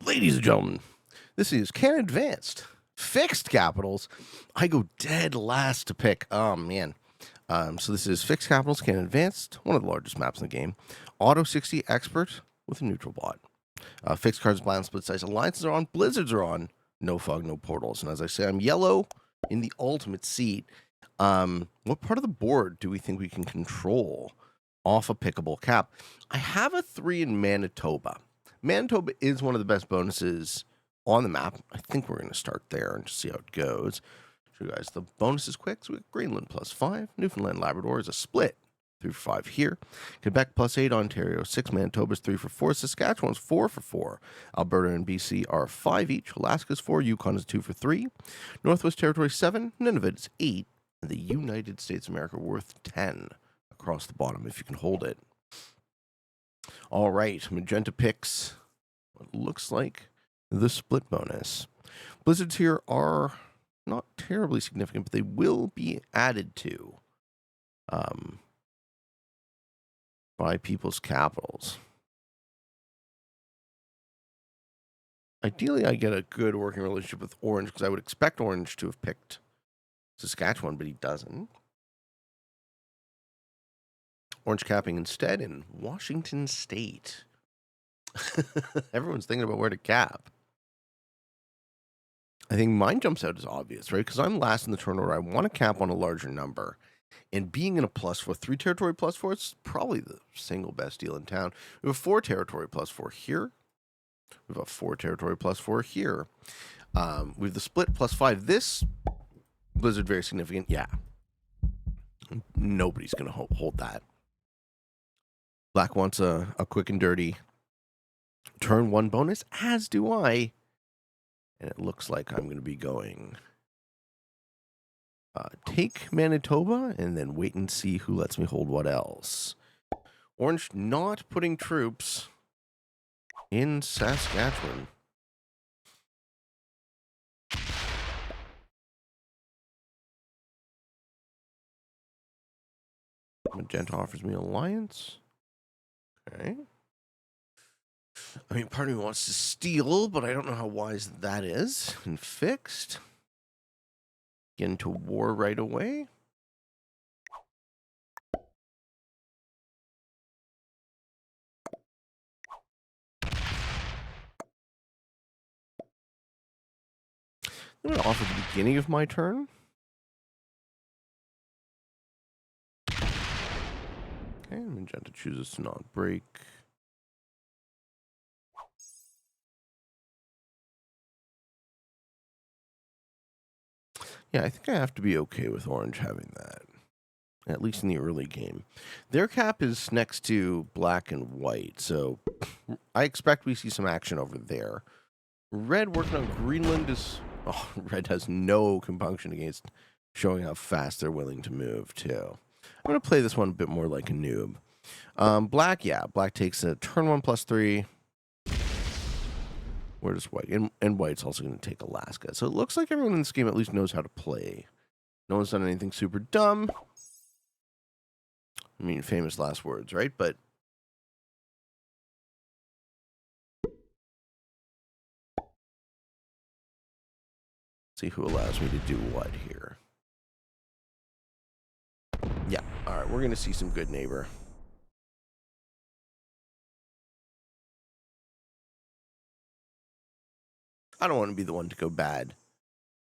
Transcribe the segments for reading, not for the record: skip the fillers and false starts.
Ladies and gentlemen, this is Can Advanced. Fixed Capitals. I go dead last to pick. Oh, man. So this is Fixed Capitals, Can Advanced, one of the largest maps in the game. Auto 60 Expert with a neutral bot. Fixed cards, blind split size alliances are on, blizzards are on, no fog, no portals. And as I say, I'm yellow in the ultimate seat. What part of the board do we think we can control off a pickable cap? I have a 3 in Manitoba. Manitoba is one of the best bonuses on the map. I think we're going to start there and just see how it goes. Show you guys the bonuses quick. So we got Greenland +5, Newfoundland, Labrador is a split, 3 for 5 here. Quebec +8, Ontario 6, Manitoba's 3 for 4, Saskatchewan's 4 for 4. Alberta and BC are 5 each. Alaska's 4, Yukon is 2 for 3. Northwest Territory 7, Nunavut is 8, and the United States of America worth 10 across the bottom if you can hold it. All right, magenta picks what looks like the split bonus. Blizzards here are not terribly significant, but they will be added to by people's capitals. Ideally, I get a good working relationship with Orange because I would expect Orange to have picked Saskatchewan, but he doesn't. Orange capping instead in Washington State. Everyone's thinking about where to cap. I think mine jumps out as obvious, right? Because I'm last in the turn order. I want to cap on a larger number. And being in a +4, 3 territory +4, it's probably the single best deal in town. We have a 4 territory +4 here. We have a 4 territory +4 here. We have the split +5. This blizzard, very significant. Yeah. Nobody's going to hold that. Black wants a quick and dirty turn 1 bonus, as do I. And it looks like I'm going to be going take Manitoba and then wait and see who lets me hold what else. Orange not putting troops in Saskatchewan. Magenta offers me alliance. Okay. I mean, part of me wants to steal, but I don't know how wise that is. And fixed. Get into war right away. I'm going to offer the beginning of my turn. Okay, Magenta chooses to not break. Yeah, I think I have to be okay with Orange having that, at least in the early game. Their cap is next to black and white, so I expect we see some action over there. Red working on Greenland is... Oh, Red has no compunction against showing how fast they're willing to move, too. I'm going to play this one a bit more like a noob. Black, yeah. Black takes a turn 1 +3. Where does white? And white's also going to take Alaska. So it looks like everyone in this game at least knows how to play. No one's done anything super dumb. I mean, famous last words, right? But see who allows me to do what here. Yeah, all right, we're going to see some good neighbor. I don't want to be the one to go bad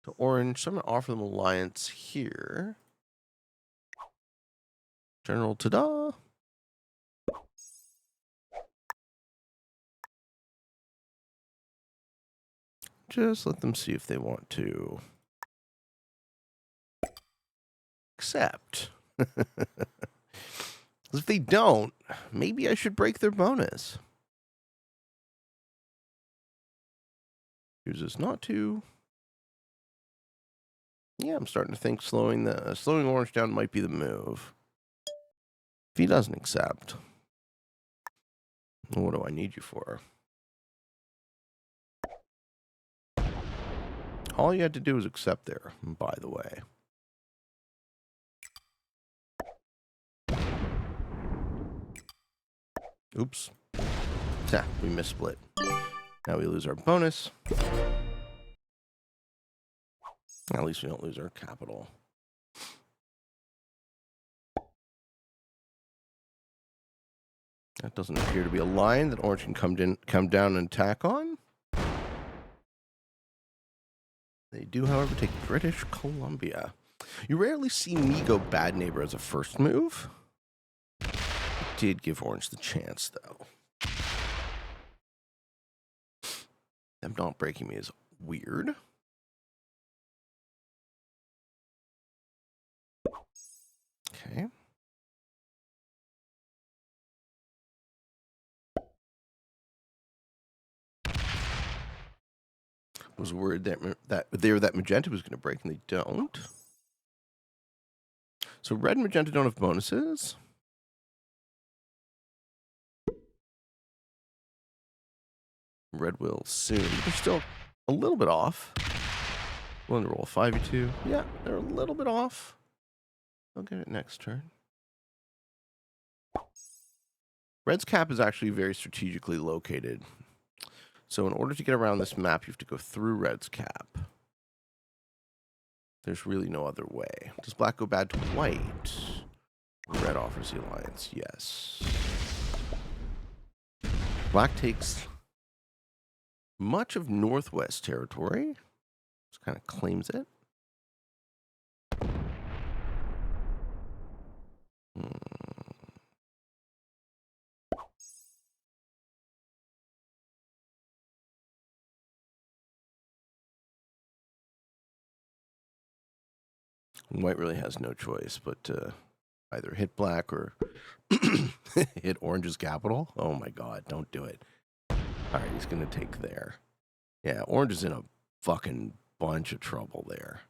to Orange, so I'm going to offer them alliance here. General, ta-da! Just let them see if they want to accept. If they don't, maybe I should break their bonus. Chooses not to. Yeah, I'm starting to think slowing Orange down might be the move. If he doesn't accept, what do I need you for? All you had to do was accept there, by the way. Oops. Yeah, we missplit. Now we lose our bonus. At least we don't lose our capital. That doesn't appear to be a line that orange can come down and attack on. They do, however, take British Columbia. You rarely see me go bad neighbor as a first move. It did give orange the chance, though. Them not breaking me is weird. Okay. Was worried that magenta was going to break, and they don't. So red and magenta don't have bonuses. Red will soon. They're still a little bit off. Willing to roll a 5v2. Yeah, they're a little bit off. I'll get it next turn. Red's cap is actually very strategically located. So in order to get around this map, you have to go through red's cap. There's really no other way. Does black go bad to white? Red offers the alliance, yes. Black takes much of Northwest territory. Just kind of claims it. White really has no choice but to either hit black or hit orange's capital. Oh my god, don't do it. Alright, he's going to take there. Yeah, orange is in a fucking bunch of trouble there.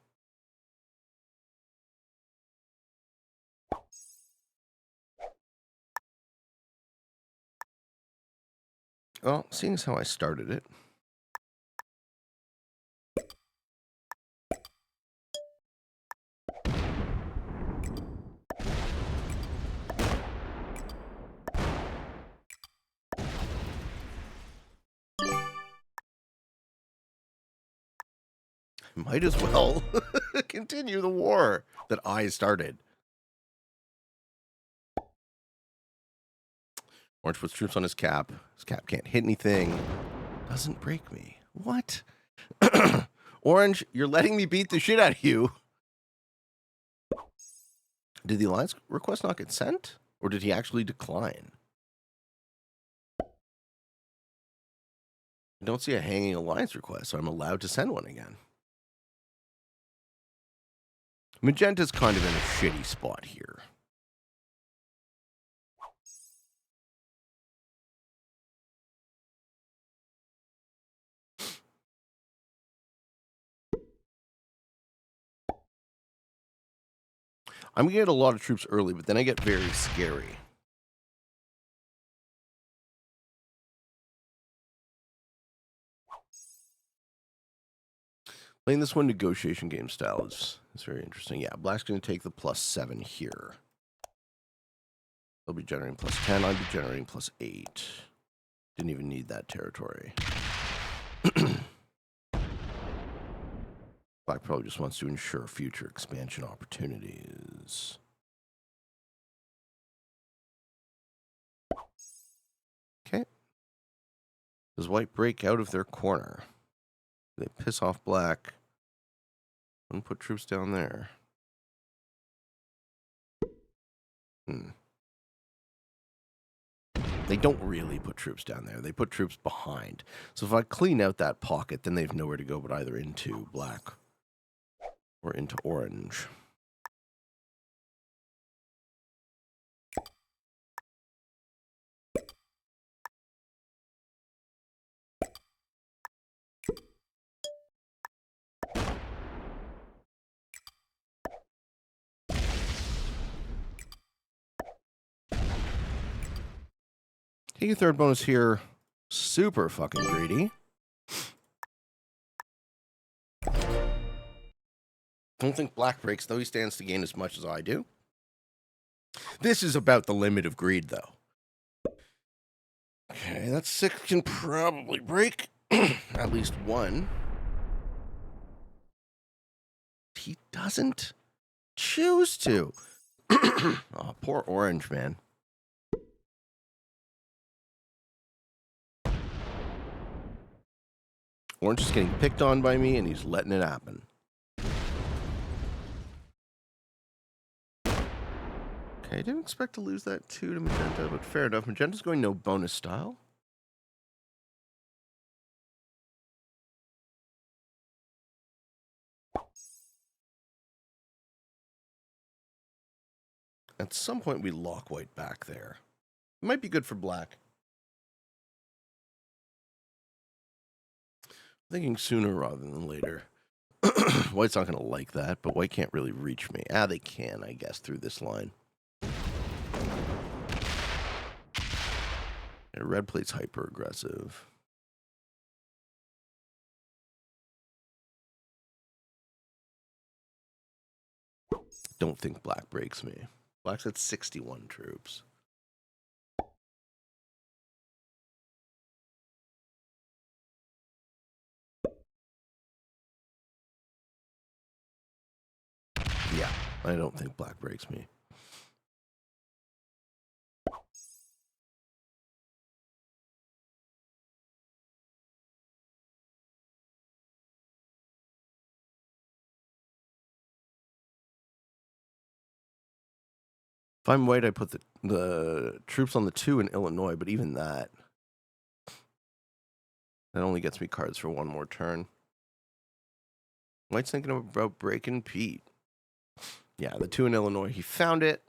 Well, seeing as how I started it, might as well continue the war that I started. Orange puts troops on his cap. His cap can't hit anything. Doesn't break me. What? Orange, you're letting me beat the shit out of you. Did the alliance request not get sent? Or did he actually decline? I don't see a hanging alliance request, so I'm allowed to send one again. Magenta's kind of in a shitty spot here. I'm going to get a lot of troops early, but then I get very scary. Playing this one negotiation game style is very interesting. Yeah, black's going to take the +7 here. They'll be generating +10. I'll be generating +8. Didn't even need that territory. Black probably just wants to ensure future expansion opportunities. Okay. Does white break out of their corner? They piss off black and put troops down there. They don't really put troops down there. They put troops behind. So if I clean out that pocket, then they have nowhere to go but either into black or into orange. Taking a third bonus here. Super fucking greedy. Don't think black breaks, though he stands to gain as much as I do. This is about the limit of greed, though. Okay, that 6 can probably break. At least one. He doesn't choose to. Oh, poor orange, man. Orange is getting picked on by me, and he's letting it happen. Okay, I didn't expect to lose that 2 to magenta, but fair enough. Magenta's going no bonus style. At some point, we lock white back there. It might be good for black. Thinking sooner rather than later. White's not going to like that, but white can't really reach me. They can, I guess, through this line. Yeah, red plate's hyper aggressive. Don't think black breaks me. Black's at 61 troops. Yeah, I don't think black breaks me. If I'm white, I put the troops on the 2 in Illinois, but even that only gets me cards for one more turn. White's thinking about breaking Pete. Yeah, the 2 in Illinois. He found it.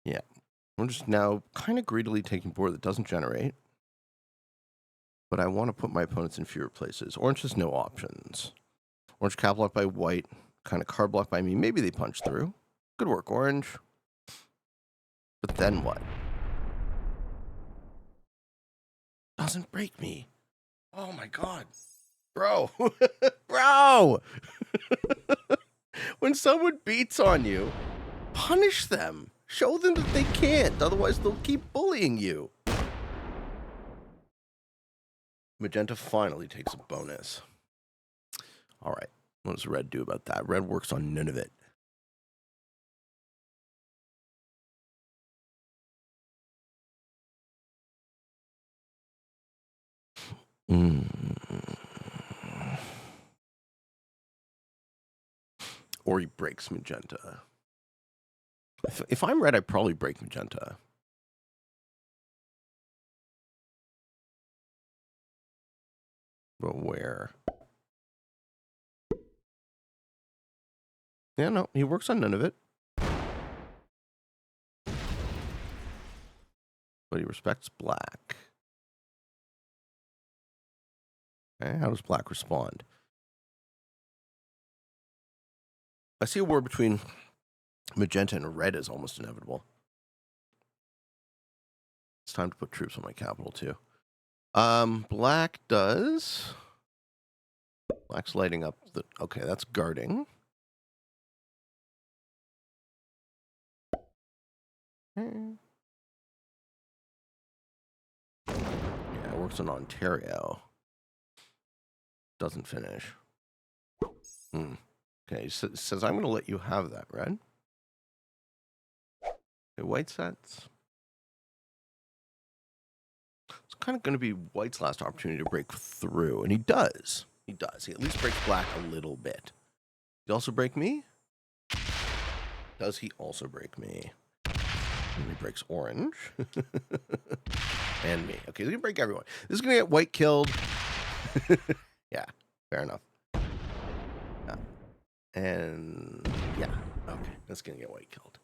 Yeah, I'm just now kind of greedily taking board that doesn't generate. But I want to put my opponents in fewer places. Orange has no options. Orange cap blocked by white, kind of card blocked by me. Maybe they punch through. Good work, orange. But then what? Doesn't break me. Oh my god. Bro. Bro! When someone beats on you, punish them. Show them that they can't. Otherwise, they'll keep bullying you. Magenta finally takes a bonus. All right. What does red do about that? Red works on none of it. Or he breaks magenta. If I'm red, I probably break magenta. But where? Yeah, no, he works on none of it. But he respects black. Okay, how does black respond? I see a war between magenta and red is almost inevitable. It's time to put troops on my capital, too. Black does... Black's lighting up the... Okay, that's guarding. Yeah, it works on Ontario. Doesn't finish. Okay, so it says I'm going to let you have that, red. Okay, white sets. It's kind of going to be white's last opportunity to break through, and he does. He does. He at least breaks black a little bit. Does he also break me? Does he also break me? And he breaks orange. And me. Okay, he's going to break everyone. This is going to get white killed. Yeah, fair enough. Yeah. And yeah, okay, that's gonna get white killed.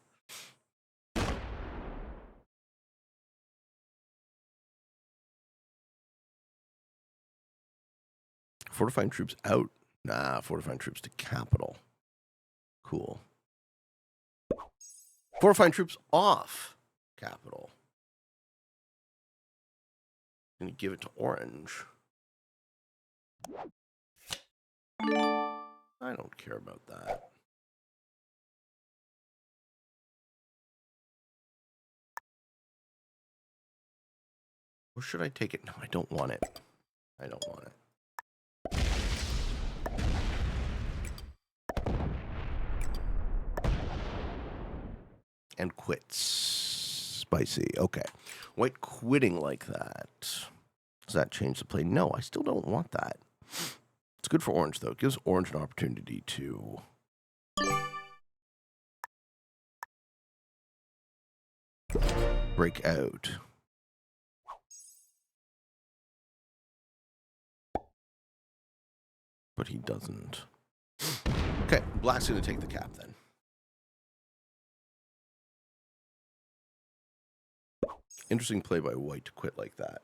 Fortifying troops out. Nah, fortifying troops to capital. Cool. Fortifying troops off capital. Gonna give it to orange. I don't care about that. Or should I take it? No, I don't want it. I don't want it. And quits. Spicy. Okay. White quitting like that. Does that change the play? No, I still don't want that. It's good for orange, though. It gives orange an opportunity to break out. But he doesn't. Okay, black's going to take the cap then. Interesting play by white to quit like that.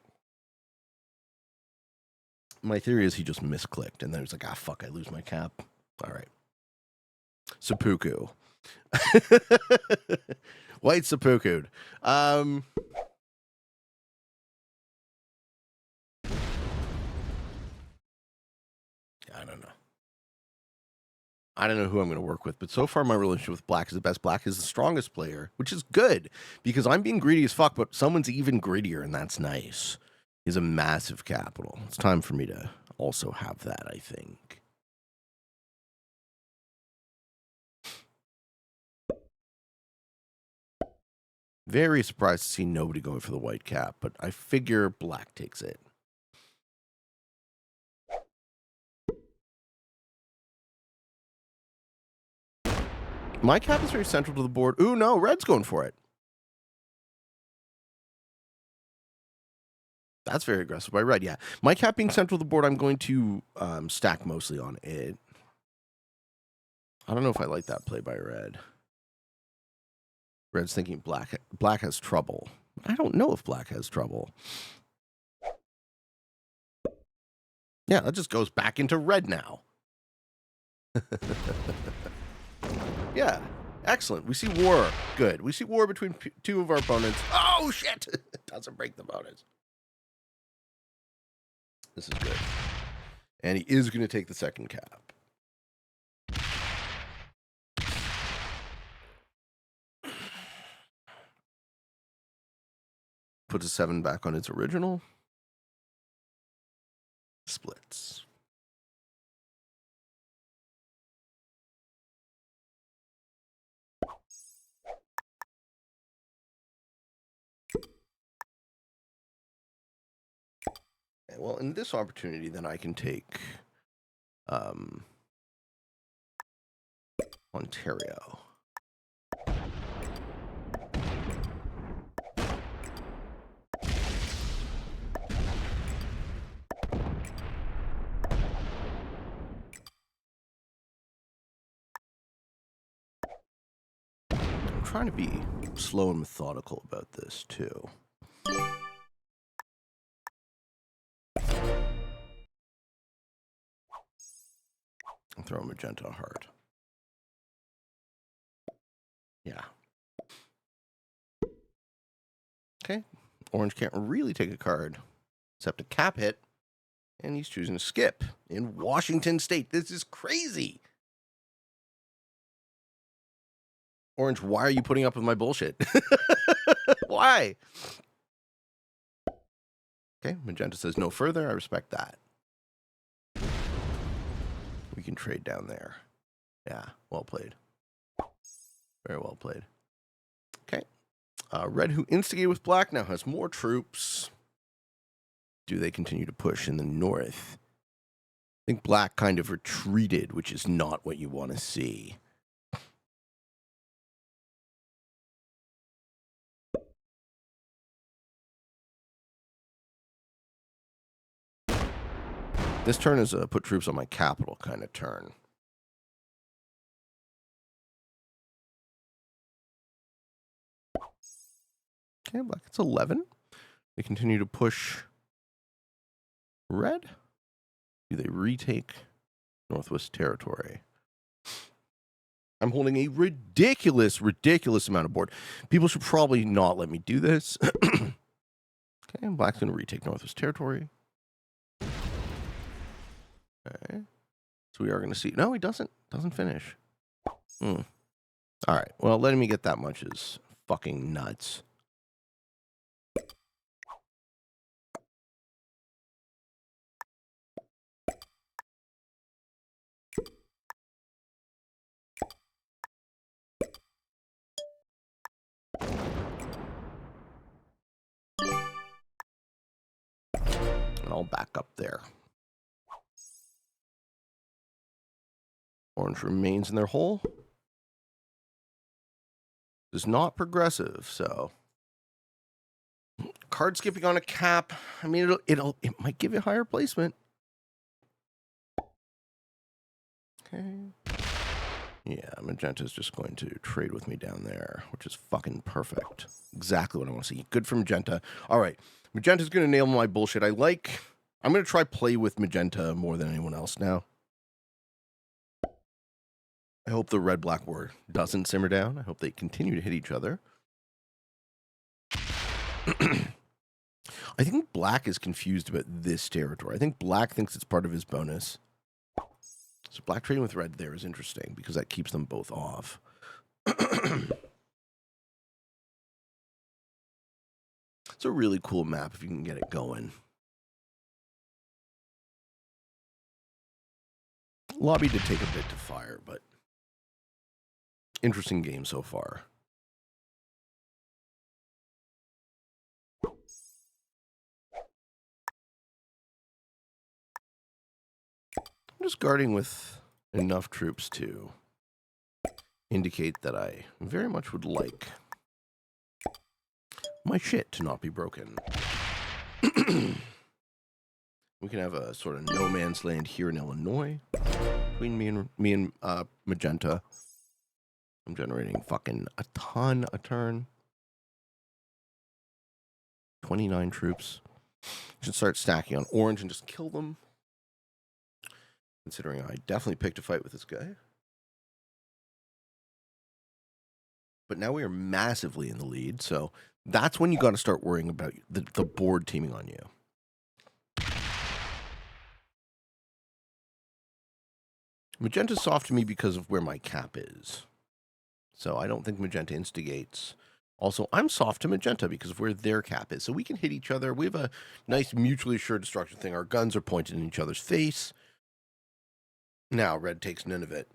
My theory is he just misclicked, and then he's like, ah, fuck, I lose my cap. All right. Seppuku. White seppuku'd. I don't know. I don't know who I'm going to work with, but so far my relationship with black is the best. Black is the strongest player, which is good because I'm being greedy as fuck, but someone's even greedier, and that's nice. He's a massive capital. It's time for me to also have that, I think. Very surprised to see nobody going for the white cap, but I figure black takes it. My cap is very central to the board. Ooh, no, red's going for it. That's very aggressive by red, yeah. My cap being central to the board, I'm going to stack mostly on it. I don't know if I like that play by red. Red's thinking black has trouble. I don't know if black has trouble. Yeah, that just goes back into red now. Yeah, excellent. We see war. Good. We see war between two of our opponents. Oh, shit! It doesn't break the bonus. This is good. And he is going to take the second cap. Puts a 7 back on its original. Splits. Okay, well, in this opportunity, then I can take Ontario. I'm trying to be slow and methodical about this, too. I'll throw a magenta heart. Yeah. Okay. Orange can't really take a card except a cap hit, and he's choosing to skip in Washington State. This is crazy. Orange, why are you putting up with my bullshit? Why? Okay, magenta says no further. I respect that. We can trade down there. Yeah, well played. Very well played. Okay. Red, who instigated with black, now has more troops. Do they continue to push in the north? I think black kind of retreated, which is not what you want to see. This turn is a put troops on my capital kind of turn. Okay, black, it's 11. They continue to push red. Do they retake Northwest Territory? I'm holding a ridiculous amount of board. People should probably not let me do this. Okay, black's going to retake Northwest Territory. Okay. So we are going to see. No, he doesn't. Doesn't finish. All right. Well, letting me get that much is fucking nuts. And I'll back up there. Orange remains in their hole. Is not progressive, so card skipping on a cap. I mean, it might give you higher placement. Okay. Yeah, Magenta's just going to trade with me down there, which is fucking perfect. Exactly what I want to see. Good for Magenta. All right, Magenta's going to nail my bullshit. I'm going to try play with Magenta more than anyone else now. I hope the red-black war doesn't simmer down. I hope they continue to hit each other. I think black is confused about this territory. I think black thinks it's part of his bonus. So black trading with red there is interesting because that keeps them both off. It's a really cool map if you can get it going. Lobby did take a bit to fire, but interesting game so far. I'm just guarding with enough troops to indicate that I very much would like my shit to not be broken. We can have a sort of no man's land here in Illinois between me and Magenta. I'm generating fucking a ton a turn. 29 troops. Should start stacking on orange and just kill them. Considering I definitely picked a fight with this guy. But now we are massively in the lead, so that's when you got to start worrying about the board teaming on you. Magenta's soft to me because of where my cap is. So I don't think Magenta instigates. Also, I'm soft to Magenta because of where their cap is. So we can hit each other. We have a nice mutually assured destruction thing. Our guns are pointed in each other's face. Now, red takes none of it.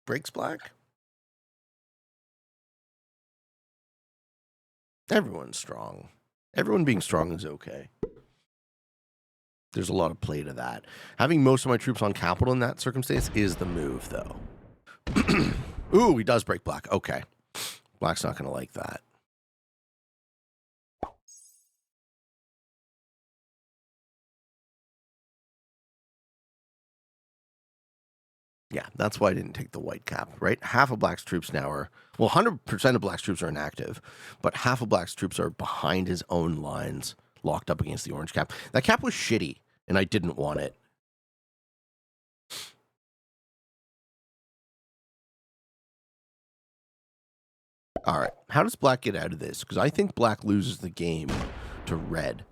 Breaks black? Everyone's strong. Everyone being strong is okay. There's a lot of play to that. Having most of my troops on capital in that circumstance is the move, though. Ooh, he does break black. Okay. Black's not going to like that. Yeah, that's why I didn't take the white cap, right? Half of black's troops now are, well, 100% of black's troops are inactive, but half of black's troops are behind his own lines, locked up against the orange cap. That cap was shitty, and I didn't want it. All right, how does black get out of this? Because I think black loses the game to red.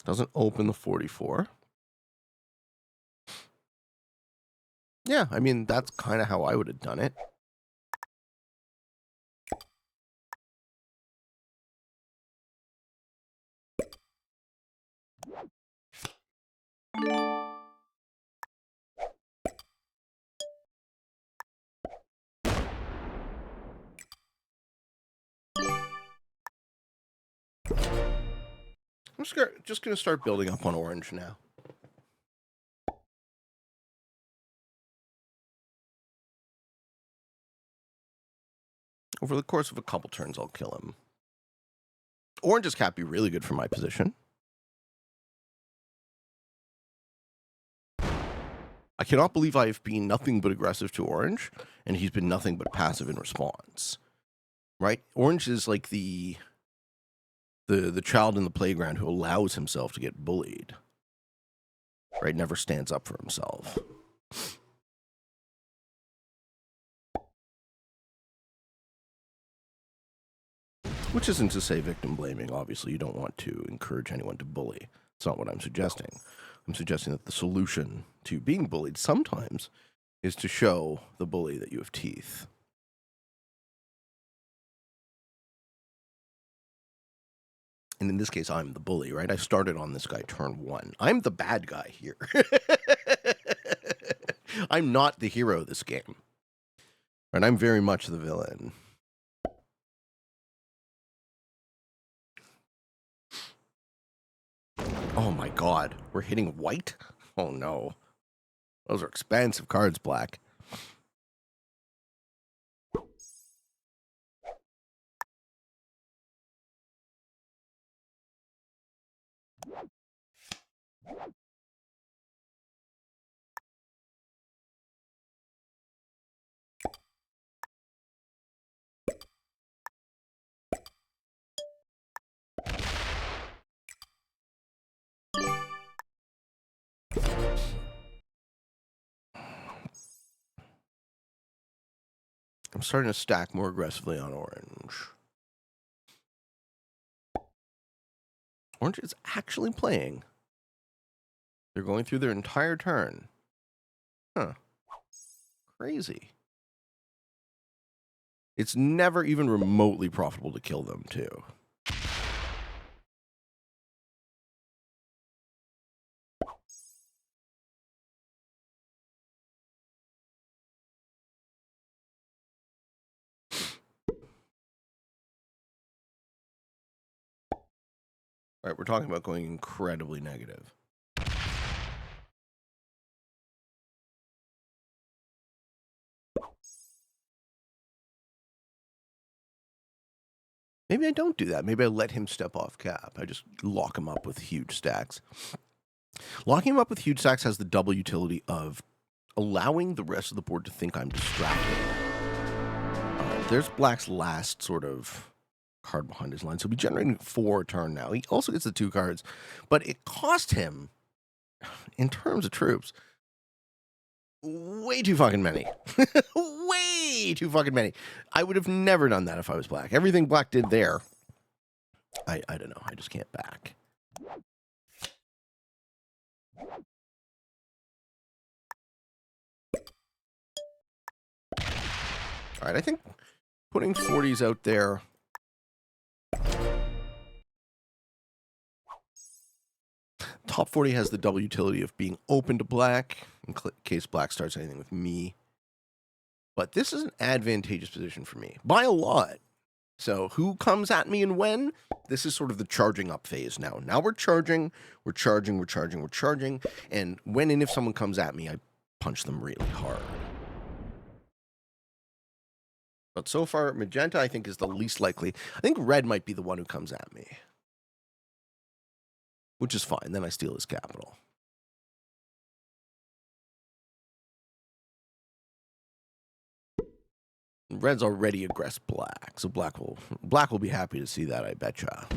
Doesn't open the 44. Yeah, I mean, that's kind of how I would have done it. I'm just going to start building up on orange now. Over the course of a couple turns, I'll kill him. Orange's cap be really good for my position. I cannot believe I have been nothing but aggressive to orange, and he's been nothing but passive in response. Right? Orange is like the child in the playground who allows himself to get bullied. Right? Never stands up for himself. Which isn't to say victim blaming. Obviously, you don't want to encourage anyone to bully. It's not what I'm suggesting. I'm suggesting that the solution to being bullied sometimes is to show the bully that you have teeth. And in this case, I'm the bully, right? I started on this guy turn 1. I'm the bad guy here. I'm not the hero of this game. And I'm very much the villain. Oh my god, we're hitting white? Oh no. Those are expensive cards, black. I'm starting to stack more aggressively on orange. Orange is actually playing. They're going through their entire turn. Huh. Crazy. It's never even remotely profitable to kill them, too. All right, we're talking about going incredibly negative. Maybe I don't do that. Maybe I let him step off cap. I just lock him up with huge stacks. Locking him up with huge stacks has the double utility of allowing the rest of the board to think I'm distracted. There's black's last sort of card behind his line. So he'll be generating 4 a turn now. He also gets the 2 cards. But it cost him, in terms of troops, way too fucking many. Way too fucking many. I would have never done that if I was black. Everything black did there, I don't know. I just can't back. All right, I think putting 40s out there. Top 40 has the double utility of being open to black, in case black starts anything with me. But this is an advantageous position for me, by a lot. So who comes at me and when? This is sort of the charging up phase now. Now we're charging, we're charging, we're charging, we're charging. And when and if someone comes at me, I punch them really hard. But so far, magenta, I think, is the least likely. I think red might be the one who comes at me. Which is fine. Then I steal his capital. Red's already aggressed black, so black will be happy to see that, I betcha.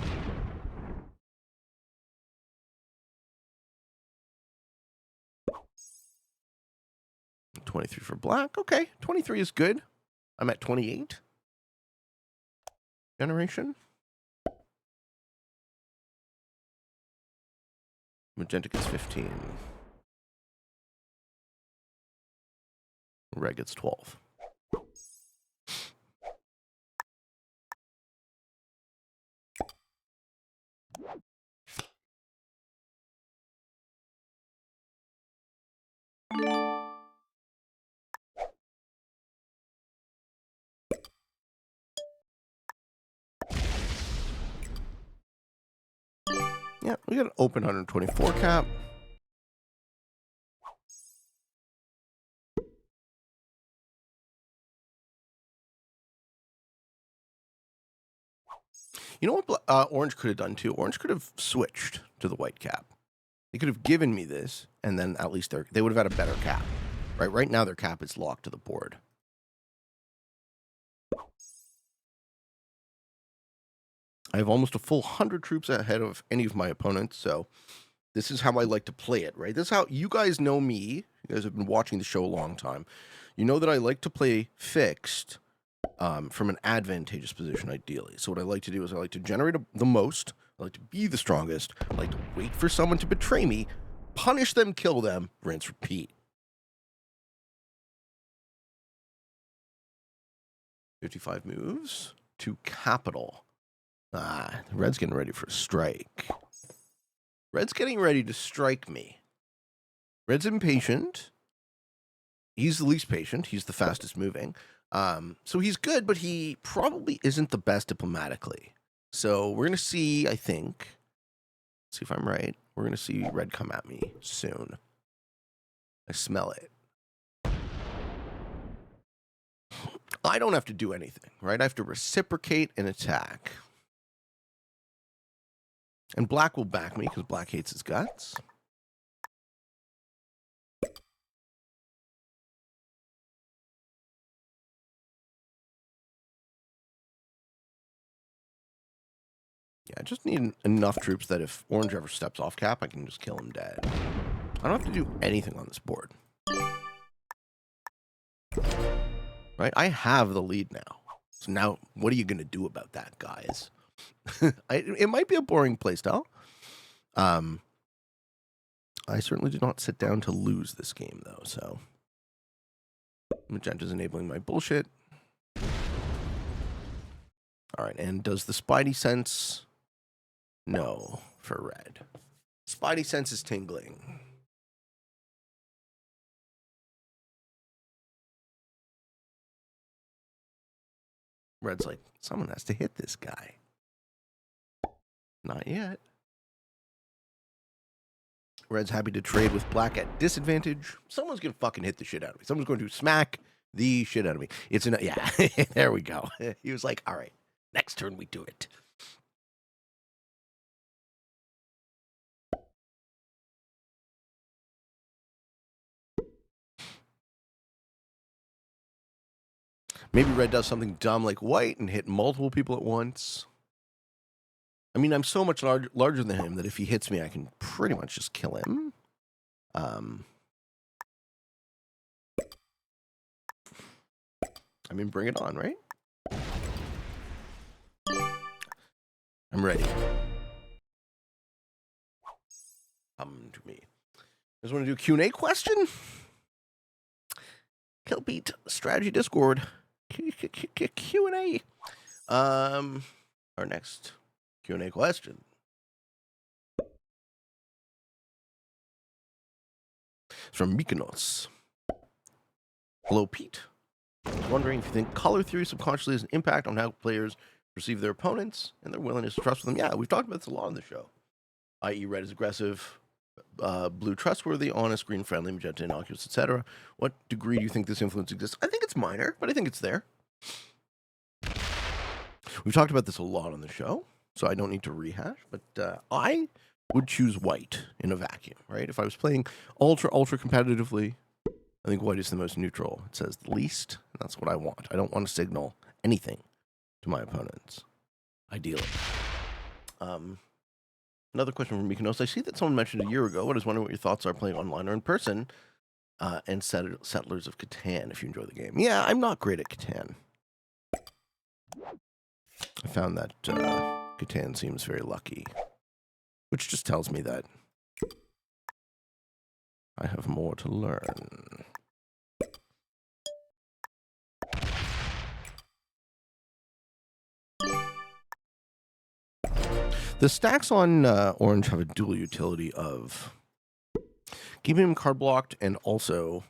$23 for black. Okay, 23 is good. I'm at 28. Generation. Magenta gets 15. Red gets 12. Yeah, we got an open 124 cap. You know what Orange could have done too? Orange could have switched to the white cap. They could have given me this, and then at least they would have had a better cap. Right now their cap is locked to the board. I have almost a full 100 troops ahead of any of my opponents, so this is how I like to play it, right? This is how you guys know me. You guys have been watching the show a long time. You know that I like to play fixed from an advantageous position, ideally. So what I like to do is I like to generate the most. I like to be the strongest. I like to wait for someone to betray me, punish them, kill them, rinse, repeat. 55 moves to capital. Red's getting ready for a strike. Red's getting ready to strike me. Red's impatient. He's the least patient. He's the fastest moving. So he's good, but he probably isn't the best diplomatically. So we're going to see, I think, see if I'm right. We're going to see Red come at me soon. I smell it. I don't have to do anything, right? I have to reciprocate an attack. And Black will back me because Black hates his guts. Yeah, I just need enough troops that if Orange ever steps off cap, I can just kill him dead. I don't have to do anything on this board. Right? I have the lead now. So now, what are you going to do about that, guys? It might be a boring playstyle. I certainly did not sit down to lose this game, though, so. Magenta's enabling my bullshit. All right, and does the Spidey sense? No, for Red. Spidey sense is tingling. Red's like, someone has to hit this guy. Not yet. Red's happy to trade with Black at disadvantage. Someone's going to fucking hit the shit out of me. Someone's going to smack the shit out of me. It's an, yeah, there we go. He was like, all right, next turn we do it. Maybe Red does something dumb like White and hit multiple people at once. I mean, I'm so much larger than him that if he hits me, I can pretty much just kill him. I mean, bring it on, right? I'm ready. Come to me. You guys want to do a Q&A question? Killbeat Strategy Discord. Q&A. Our next Q&A question. It's from Mykonos. Hello, Pete. I was wondering if you think color theory subconsciously has an impact on how players perceive their opponents and their willingness to trust them. Yeah, we've talked about this a lot on the show. I.e., red is aggressive, blue trustworthy, honest, green friendly, magenta innocuous, etc. What degree do you think this influence exists? I think it's minor, but I think it's there. We've talked about this a lot on the show, so I don't need to rehash, but I would choose white in a vacuum, right? If I was playing ultra competitively, I think white is the most neutral. It says the least, and that's what I want. I don't want to signal anything to my opponents, ideally. Another question from Mykonos. I see that someone mentioned a year ago. I was wondering what your thoughts are playing online or in person, and Settlers of Catan, if you enjoy the game. Yeah, I'm not great at Catan. I found that Catan seems very lucky, which just tells me that I have more to learn. The stacks on orange have a dual utility of keeping him card blocked and also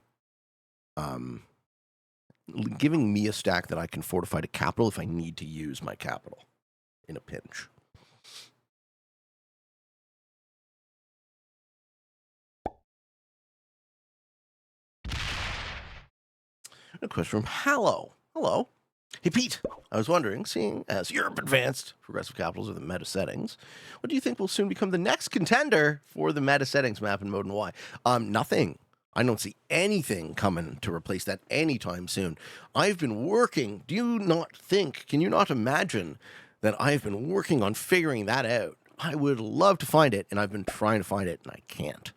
giving me a stack that I can fortify to capital if I need to use my capital in a pinch. A question from Hallow. Hello. Hey, Pete. I was wondering, seeing as Europe advanced progressive capitals are the meta settings, what do you think will soon become the next contender for the meta settings map in Mode and Y? Nothing. I don't see anything coming to replace that anytime soon. I've been working. Do you not think, can you not imagine that I've been working on figuring that out? I would love to find it, and I've been trying to find it, and I can't.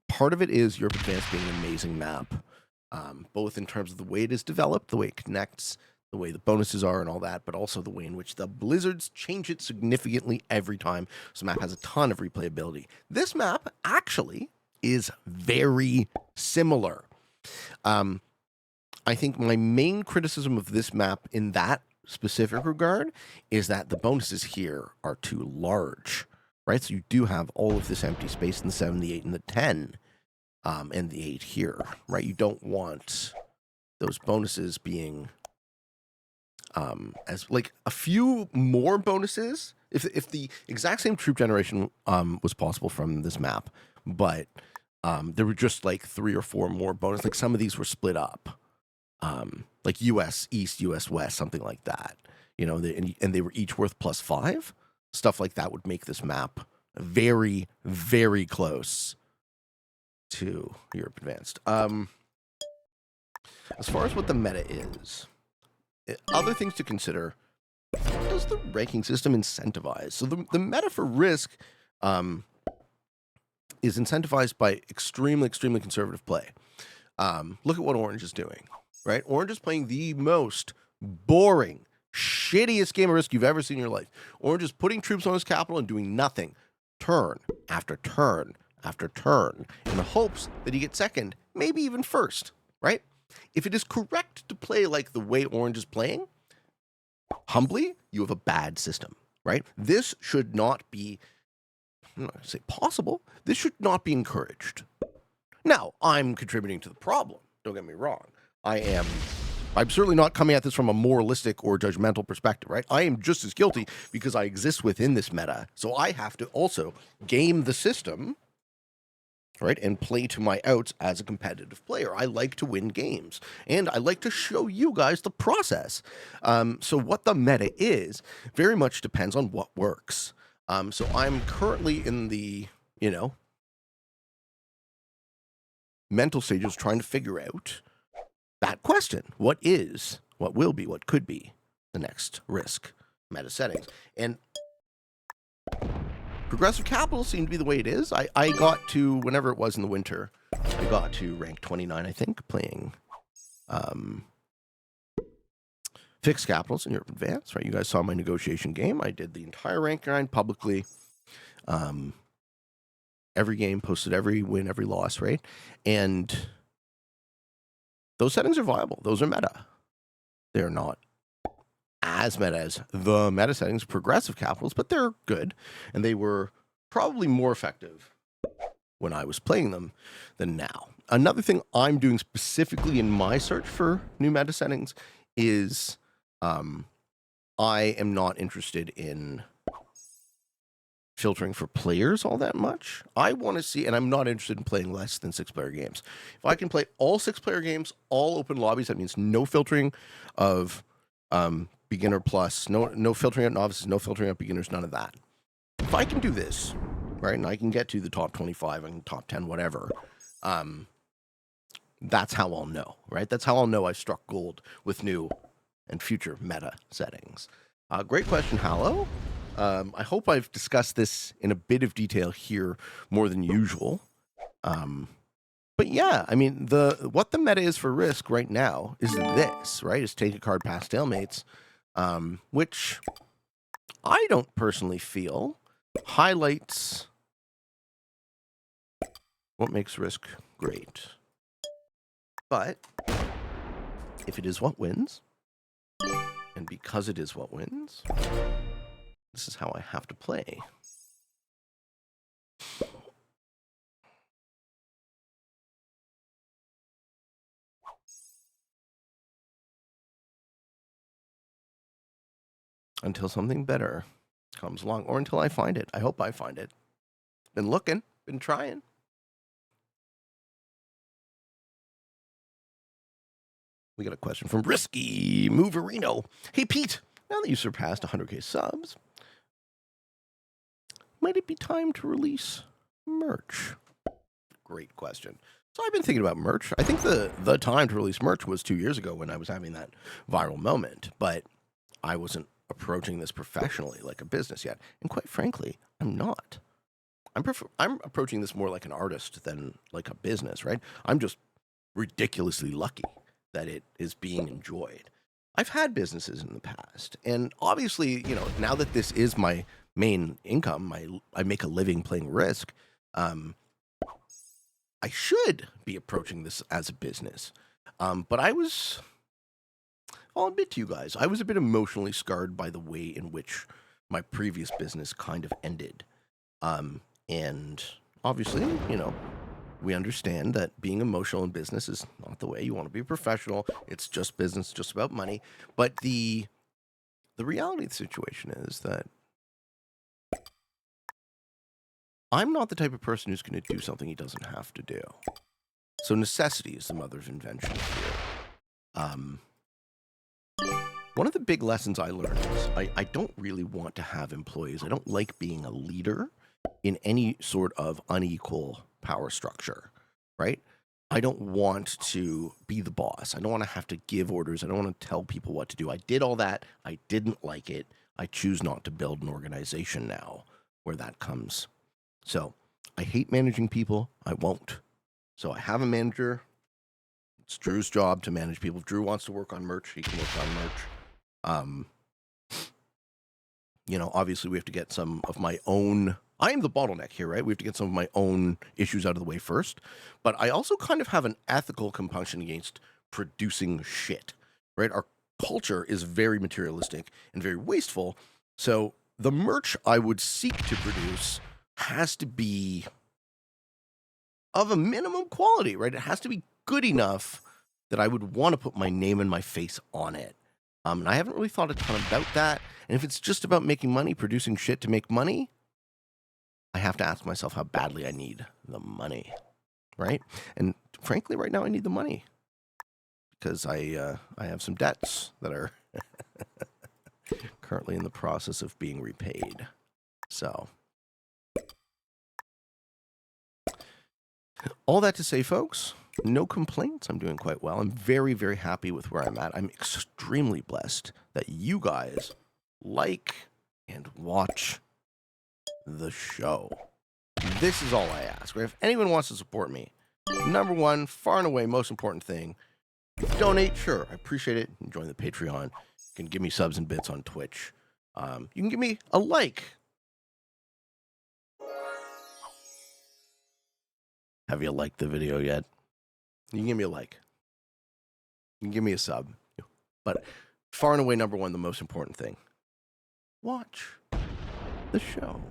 Part of it is Europe Advanced being an amazing map, both in terms of the way it is developed, the way it connects, the way the bonuses are and all that, but also the way in which the blizzards change it significantly every time. So the map has a ton of replayability. This map actually is very similar. I think my main criticism of this map in that specific regard is that the bonuses here are too large, right? So you do have all of this empty space in the 7, the 8, and the 10, and the 8 here, right? You don't want those bonuses being as like a few more bonuses. If the exact same troop generation was possible from this map, but there were just like 3 or 4 more bonus. Like some of these were split up, like U.S. East, U.S. West, something like that. You know, and they were each worth +5. Stuff like that would make this map very, very close to Europe Advanced. As far as what the meta is, other things to consider. What does the ranking system incentivize? So the meta for Risk is incentivized by extremely, extremely conservative play. Look at what Orange is doing, right? Orange is playing the most boring, shittiest game of Risk you've ever seen in your life. Orange is putting troops on his capital and doing nothing, turn after turn after turn, in the hopes that he gets second, maybe even first, right? If it is correct to play like the way Orange is playing, humbly, you have a bad system, right? This should not be, I'm not going to say possible, this should not be encouraged. Now, I'm contributing to the problem, don't get me wrong. I'm certainly not coming at this from a moralistic or judgmental perspective, right? I am just as guilty because I exist within this meta, so I have to also game the system, right, and play to my outs as a competitive player. I like to win games, and I like to show you guys the process. So what the meta is very much depends on what works. So I'm currently in the, mental stages trying to figure out that question. What is, what will be, what could be the next Risk meta settings? And progressive capital seemed to be the way it is. I got to, whenever it was in the winter, I got to rank 29, I think, playing fixed capitals in Europe Advanced, right? You guys saw my negotiation game. I did the entire rank grind publicly. Every game, posted every win, every loss, right? And those settings are viable. Those are meta. They're not as meta as the meta settings, progressive capitals, but they're good. And they were probably more effective when I was playing them than now. Another thing I'm doing specifically in my search for new meta settings is I am not interested in filtering for players all that much. I want to see, and I'm not interested in playing less than 6-player games. If I can play all 6-player games, all open lobbies, that means no filtering of beginner plus, no filtering out novices, no filtering out beginners, none of that. If I can do this, right, and I can get to the top 25 and top 10, whatever, that's how I'll know, right? That's how I'll know I've struck gold with new and future meta settings. Great question, Hallow. I hope I've discussed this in a bit of detail here more than usual. But yeah, I mean, what the meta is for Risk right now is this, right? Is take a card past stalemates, which I don't personally feel highlights what makes Risk great. But if it is what wins, and because it is what wins, this is how I have to play. Until something better comes along, or until I find it. I hope I find it. Been looking, been trying. We got a question from Risky Moverino. Hey, Pete, now that you surpassed 100K subs, might it be time to release merch? Great question. So I've been thinking about merch. I think the time to release merch was 2 years ago when I was having that viral moment, but I wasn't approaching this professionally like a business yet. And quite frankly, I'm not. I'm approaching this more like an artist than like a business, right? I'm just ridiculously lucky that it is being enjoyed. I've had businesses in the past, and obviously, now that this is my main income, I make a living playing Risk. I should be approaching this as a business, but I'll admit to you guys, I was a bit emotionally scarred by the way in which my previous business kind of ended. And obviously, we understand that being emotional in business is not the way you want to be a professional. It's just business, just about money. But the reality of the situation is that I'm not the type of person who's going to do something he doesn't have to do. So necessity is the mother of invention here. One of the big lessons I learned is I don't really want to have employees. I don't like being a leader in any sort of unequal power structure, right? I don't want to be the boss. I don't want to have to give orders. I don't want to tell people what to do. I did all that. I didn't like it. I choose not to build an organization now where that comes. So I hate managing people. I won't. So I have a manager. It's Drew's job to manage people. If Drew wants to work on merch, he can work on merch. Obviously we have to get some of my own. I am the bottleneck here, right? We have to get some of my own issues out of the way first. But I also kind of have an ethical compunction against producing shit, right? Our culture is very materialistic and very wasteful. So the merch I would seek to produce has to be of a minimum quality, right? It has to be good enough that I would want to put my name and my face on it. And I haven't really thought a ton about that. And if it's just about making money, producing shit to make money, I have to ask myself how badly I need the money, right? And frankly, right now I need the money because I have some debts that are currently in the process of being repaid. So all that to say, folks, no complaints. I'm doing quite well. I'm very, very happy with where I'm at. I'm extremely blessed that you guys like and watch the show. This is all I ask, right? If anyone wants to support me, number one, far and away, most important thing, donate. Sure, I appreciate it. Join the Patreon. You can give me subs and bits on Twitch. You can give me a like. Have you liked the video yet? You can give me a like. You can give me a sub. But far and away, number one, the most important thing, watch the show.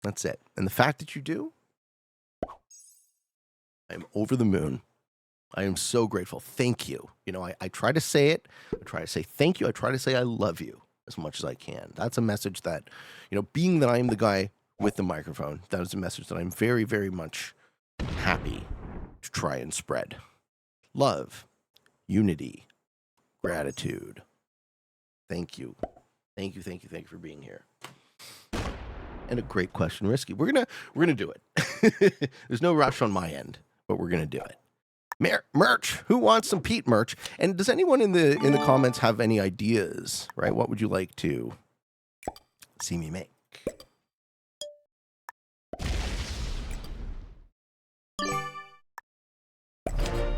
That's it. And the fact that you do, I'm over the moon. I am so grateful. Thank you. I try to say it. I try to say thank you. I try to say I love you as much as I can. That's a message that, being that I am the guy with the microphone, that is a message that I'm very, very much happy to try and spread. Love, unity, gratitude. Thank you. Thank you, thank you, thank you for being here. And a great question, Risky. We're gonna do it. There's no rush on my end, but we're gonna do it. Merch. Who wants some Pete merch? And does anyone in the comments have any ideas? Right? What would you like to see me make?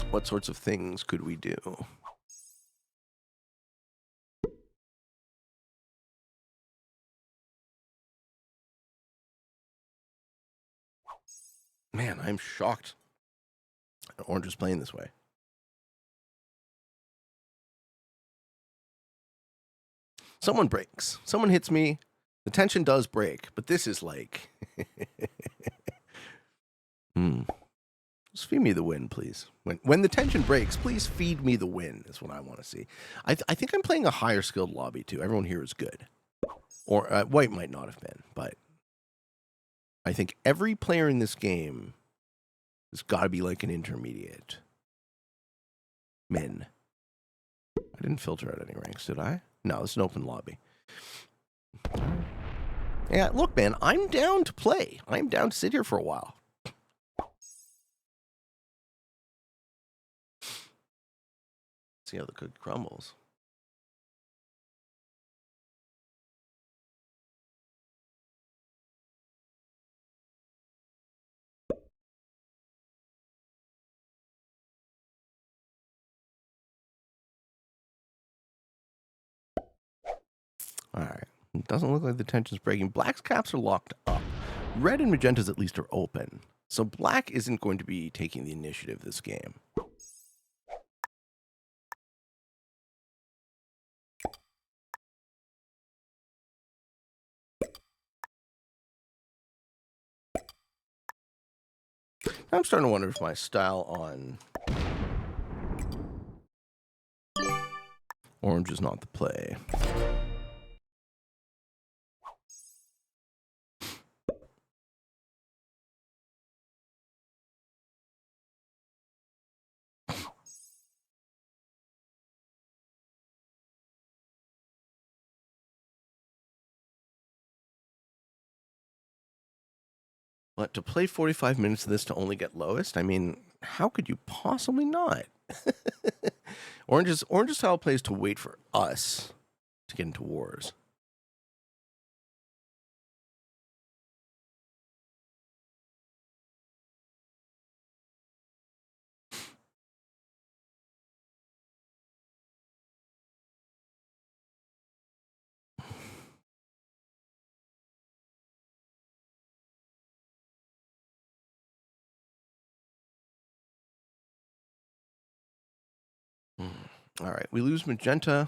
What sorts of things could we do? Man, I'm shocked. Orange is playing this way. Someone breaks. Someone hits me. The tension does break, but this is like... Just feed me the win, please. When the tension breaks, please feed me the win is what I want to see. I think I'm playing a higher skilled lobby, too. Everyone here is good. Or White might not have been, but I think every player in this game has got to be like an intermediate. Min. I didn't filter out any ranks, did I? No, it's an open lobby. Yeah, look, man, I'm down to play. I'm down to sit here for a while. See how the cookie crumbles. All right. It doesn't look like the tension's breaking. Black's caps are locked up. Red and magenta's at least are open. So black isn't going to be taking the initiative this game. I'm starting to wonder if my style on orange is not the play. But to play 45 minutes of this to only get lowest, I mean, how could you possibly not? Orange's style plays to wait for us to get into wars. All right, we lose magenta.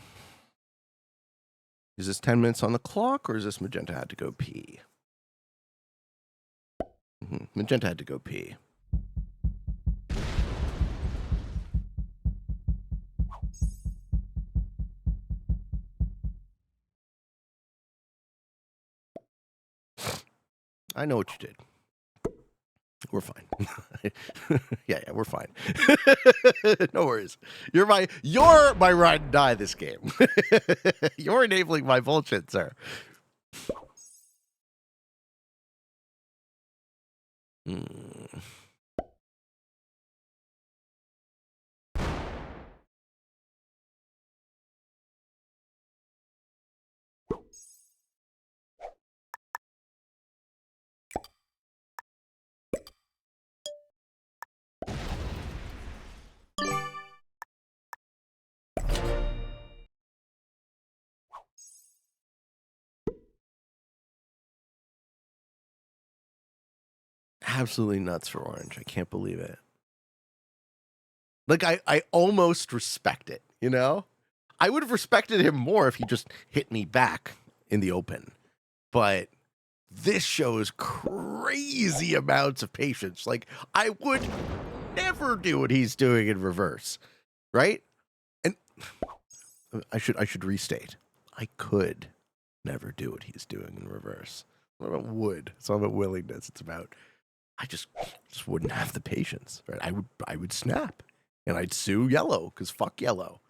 Is this 10 minutes on the clock, or is this magenta had to go pee? Magenta had to go pee. I know what you did. We're fine. yeah, we're fine. No worries. You're my ride and die this game. You're enabling my bullshit, sir. Absolutely nuts for orange. I can't believe it. Like, I almost respect it, you know? I would have respected him more if he just hit me back in the open. But this shows crazy amounts of patience. Like, I would never do what he's doing in reverse, right? And I should restate. I could never do what he's doing in reverse. It's not about would. It's not about willingness. It's about I just wouldn't have the patience. Right? I would snap, and I'd sue yellow because fuck yellow.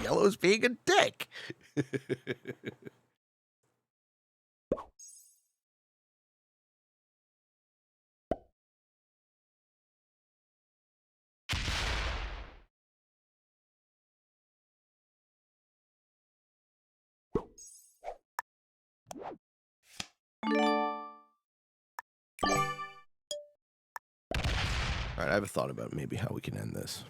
Yellow's being a dick. All right, I have a thought about maybe how we can end this.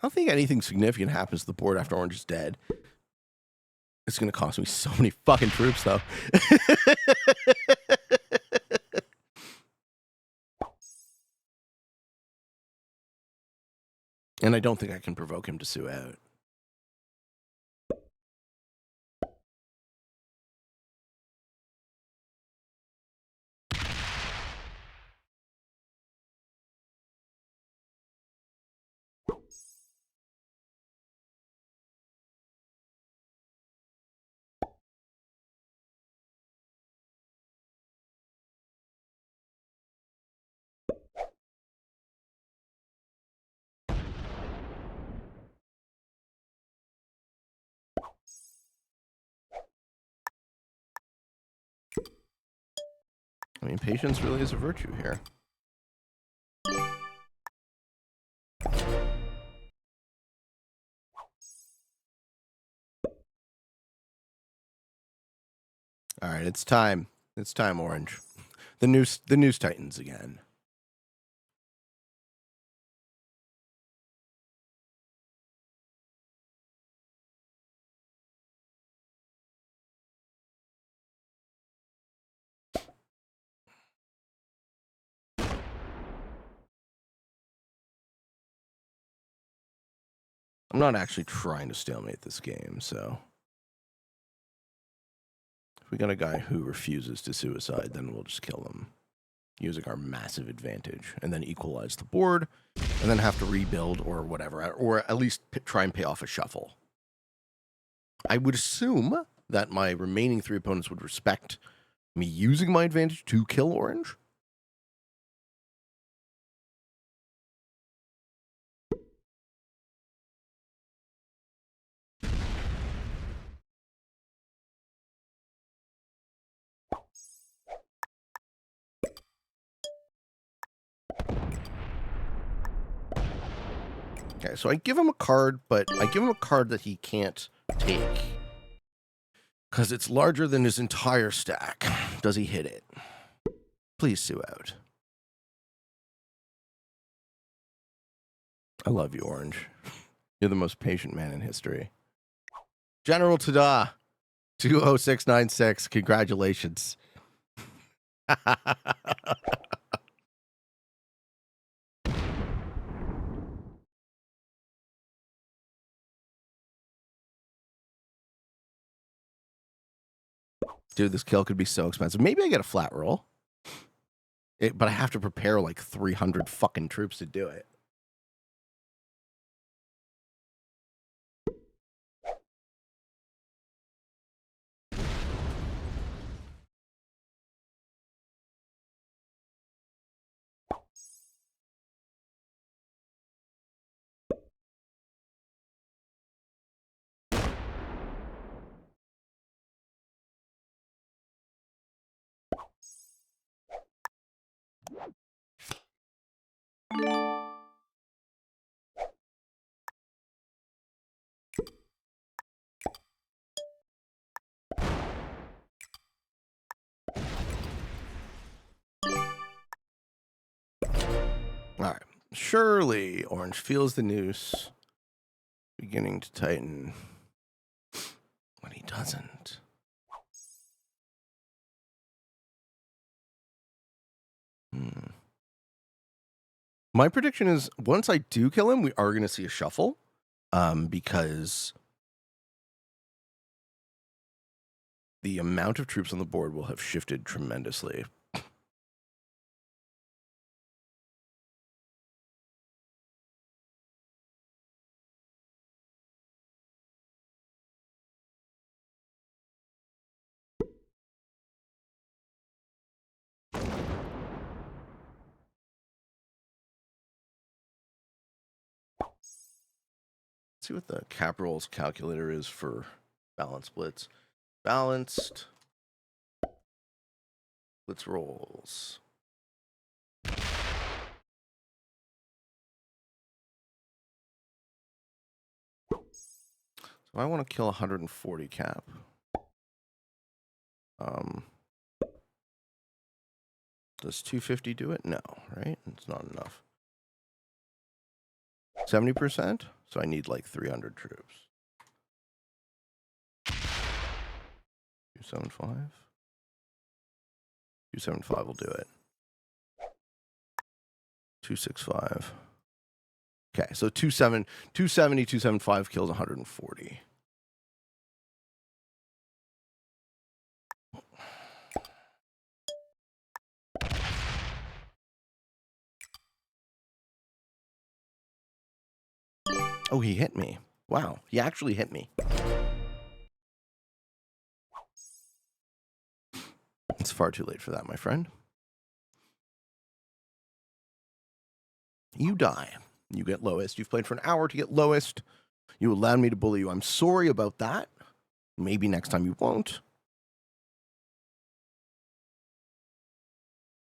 I don't think anything significant happens to the board after orange is dead. It's going to cost me so many fucking troops, though. And I don't think I can provoke him to sue out. I mean, patience really is a virtue here. All right, it's time. It's time, Orange. The news tightens again. I'm not actually trying to stalemate this game, so if we got a guy who refuses to suicide, then we'll just kill him using our massive advantage and then equalize the board and then have to rebuild or whatever, or at least try and pay off a shuffle. I would assume that my remaining 3 opponents would respect me using my advantage to kill Orange. Okay, so I give him a card, but I give him a card that he can't take because it's larger than his entire stack. Does he hit it? Please sue out. I love you, Orange. You're the most patient man in history. General Tada, 20696. Congratulations. Dude, this kill could be so expensive. Maybe I get a flat roll. But I have to prepare like 300 fucking troops to do it. All right. Surely Orange feels the noose beginning to tighten, but he doesn't. My prediction is once I do kill him, we are going to see a shuffle, because the amount of troops on the board will have shifted tremendously. See what the cap rolls calculator is for balance blitz. Balanced blitz rolls. So I want to kill 140 cap. Does 250 do it? No, right? It's not enough. 70%? So I need like 300 troops. 275? 275 will do it. 265. Okay, so 270, 275 kills 140. Oh, he hit me. Wow, he actually hit me. It's far too late for that, my friend. You die. You get lowest. You've played for an hour to get lowest. You allowed me to bully you. I'm sorry about that. Maybe next time you won't.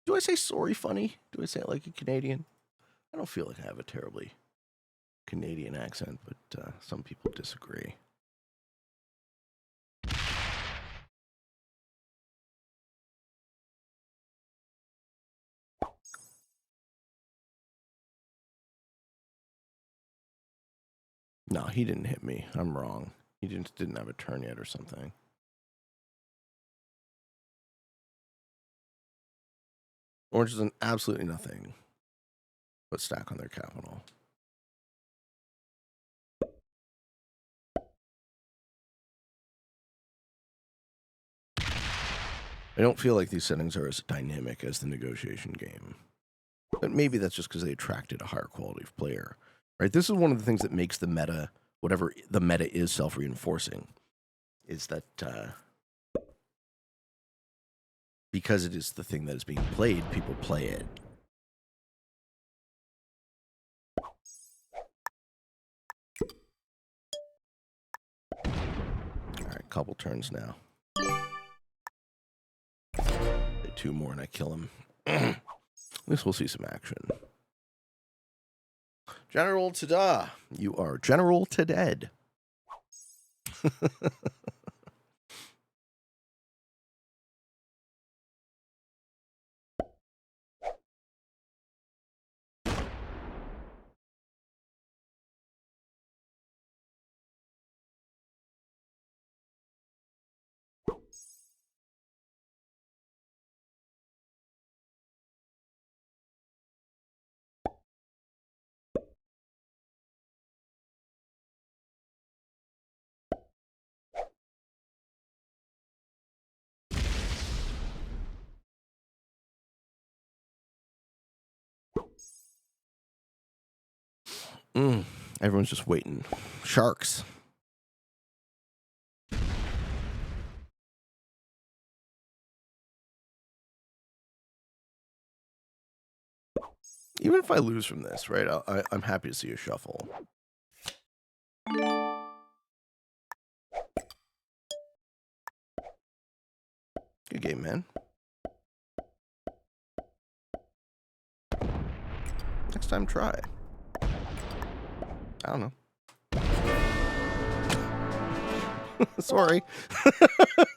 Do I say sorry funny? Do I say it like a Canadian? I don't feel like I have a terribly Canadian accent, but some people disagree. No, he didn't hit me. I'm wrong. He didn't have a turn yet or something. Orange has done absolutely nothing but stack on their capital. I don't feel like these settings are as dynamic as the negotiation game. But maybe that's just because they attracted a higher quality of player. Right? This is one of the things that makes the meta, whatever the meta is, self-reinforcing. Is that because it is the thing that is being played, people play it. Alright, couple turns now. 2 more and I kill him. At least we'll see some action. General Tada, you are General to dead. Everyone's just waiting. Sharks. Even if I lose from this, right, I'm happy to see a shuffle. Good game, man. Next time, try. I don't know. Sorry.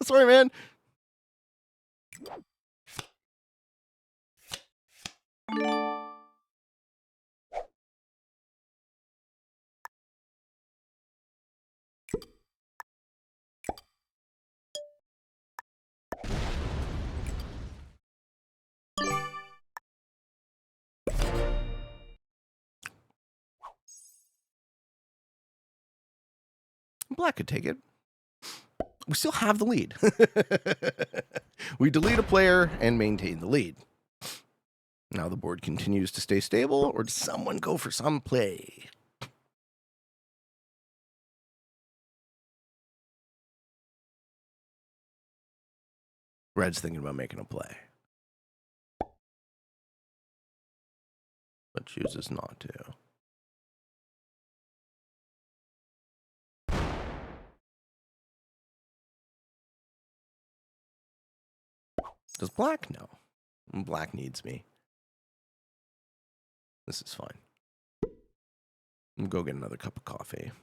Sorry, man. Black could take it. We still have the lead. We delete a player and maintain the lead. Now the board continues to stay stable, or does someone go for some play? Red's thinking about making a play, but chooses not to. Does black? No. Black needs me. This is fine. I'm gonna go get another cup of coffee.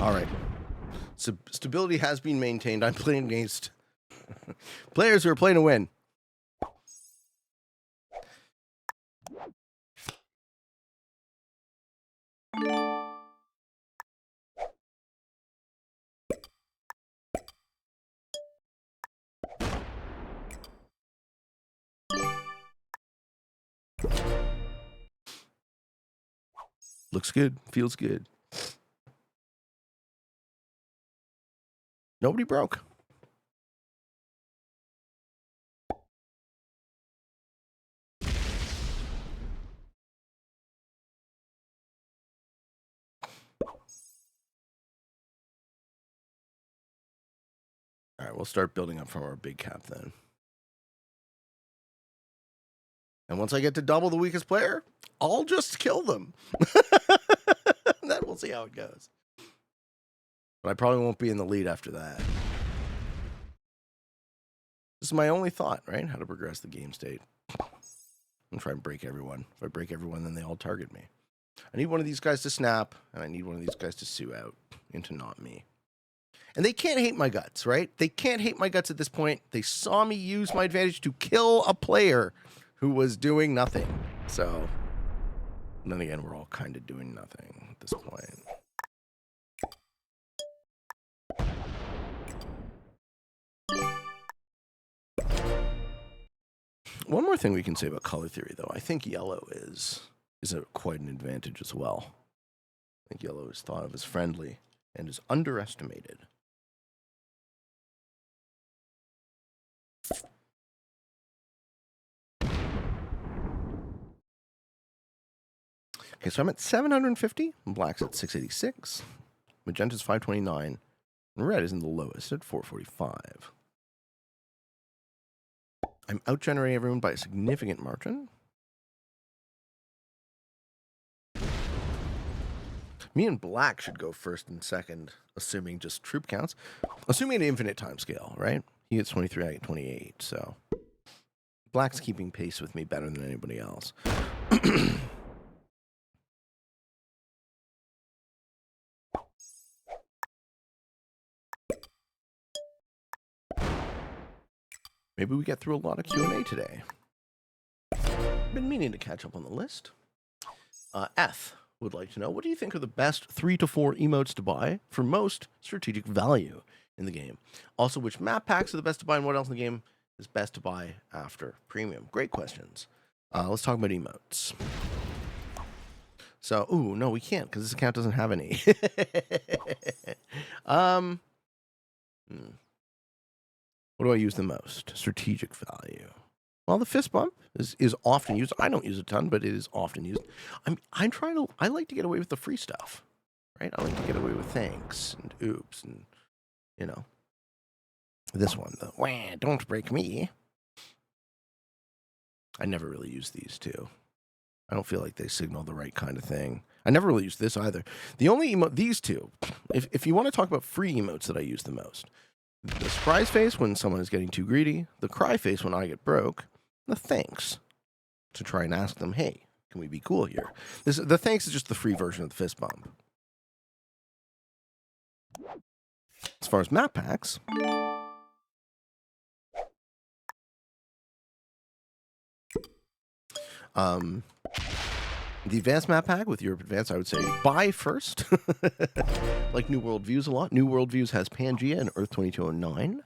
All right. So stability has been maintained. I'm playing against players who are playing to win. Looks good. Feels good. Nobody broke. All right, we'll start building up from our big cap then. And once I get to double the weakest player, I'll just kill them. Then we'll see how it goes. But I probably won't be in the lead after that. This is my only thought, right? How to progress the game state. And try and break everyone. If I break everyone, then they all target me. I need one of these guys to snap, and I need one of these guys to sue out into not me. And they can't hate my guts, right? They can't hate my guts at this point. They saw me use my advantage to kill a player who was doing nothing. So, then again, we're all kind of doing nothing at this point. One more thing we can say about color theory, though. I think yellow is quite an advantage as well. I think yellow is thought of as friendly and is underestimated. Okay, so I'm at 750, black's at 686, magenta's 529, and red is in the lowest at 445. I'm outgenerating everyone by a significant margin. Me and black should go first and second, assuming just troop counts. Assuming an infinite time scale, right? He gets 23, I get 28, so black's keeping pace with me better than anybody else. Maybe we get through a lot of Q&A today. Been meaning to catch up on the list. F would like to know, what do you think are the best 3 to 4 emotes to buy for most strategic value in the game? Also, which map packs are the best to buy and what else in the game is best to buy after premium? Great questions. Let's talk about emotes. So, ooh, no, we can't because this account doesn't have any. What do I use the most? Strategic value. Well, the fist bump is often used. I don't use it a ton, but it is often used. I like to get away with the free stuff, right? I like to get away with thanks and oops and, you know, this one, the wah, don't break me. I never really use these two. I don't feel like they signal the right kind of thing. I never really use this either. The only emote, these two, if you want to talk about free emotes that I use the most, the surprise face when someone is getting too greedy, the cry face when I get broke, the thanks to try and ask them, hey, can we be cool here? The thanks is just the free version of the fist bump. As far as map packs, the advanced map pack with Europe Advanced, I would say buy first. Like New World Views a lot. New World Views has Pangea and Earth 2209.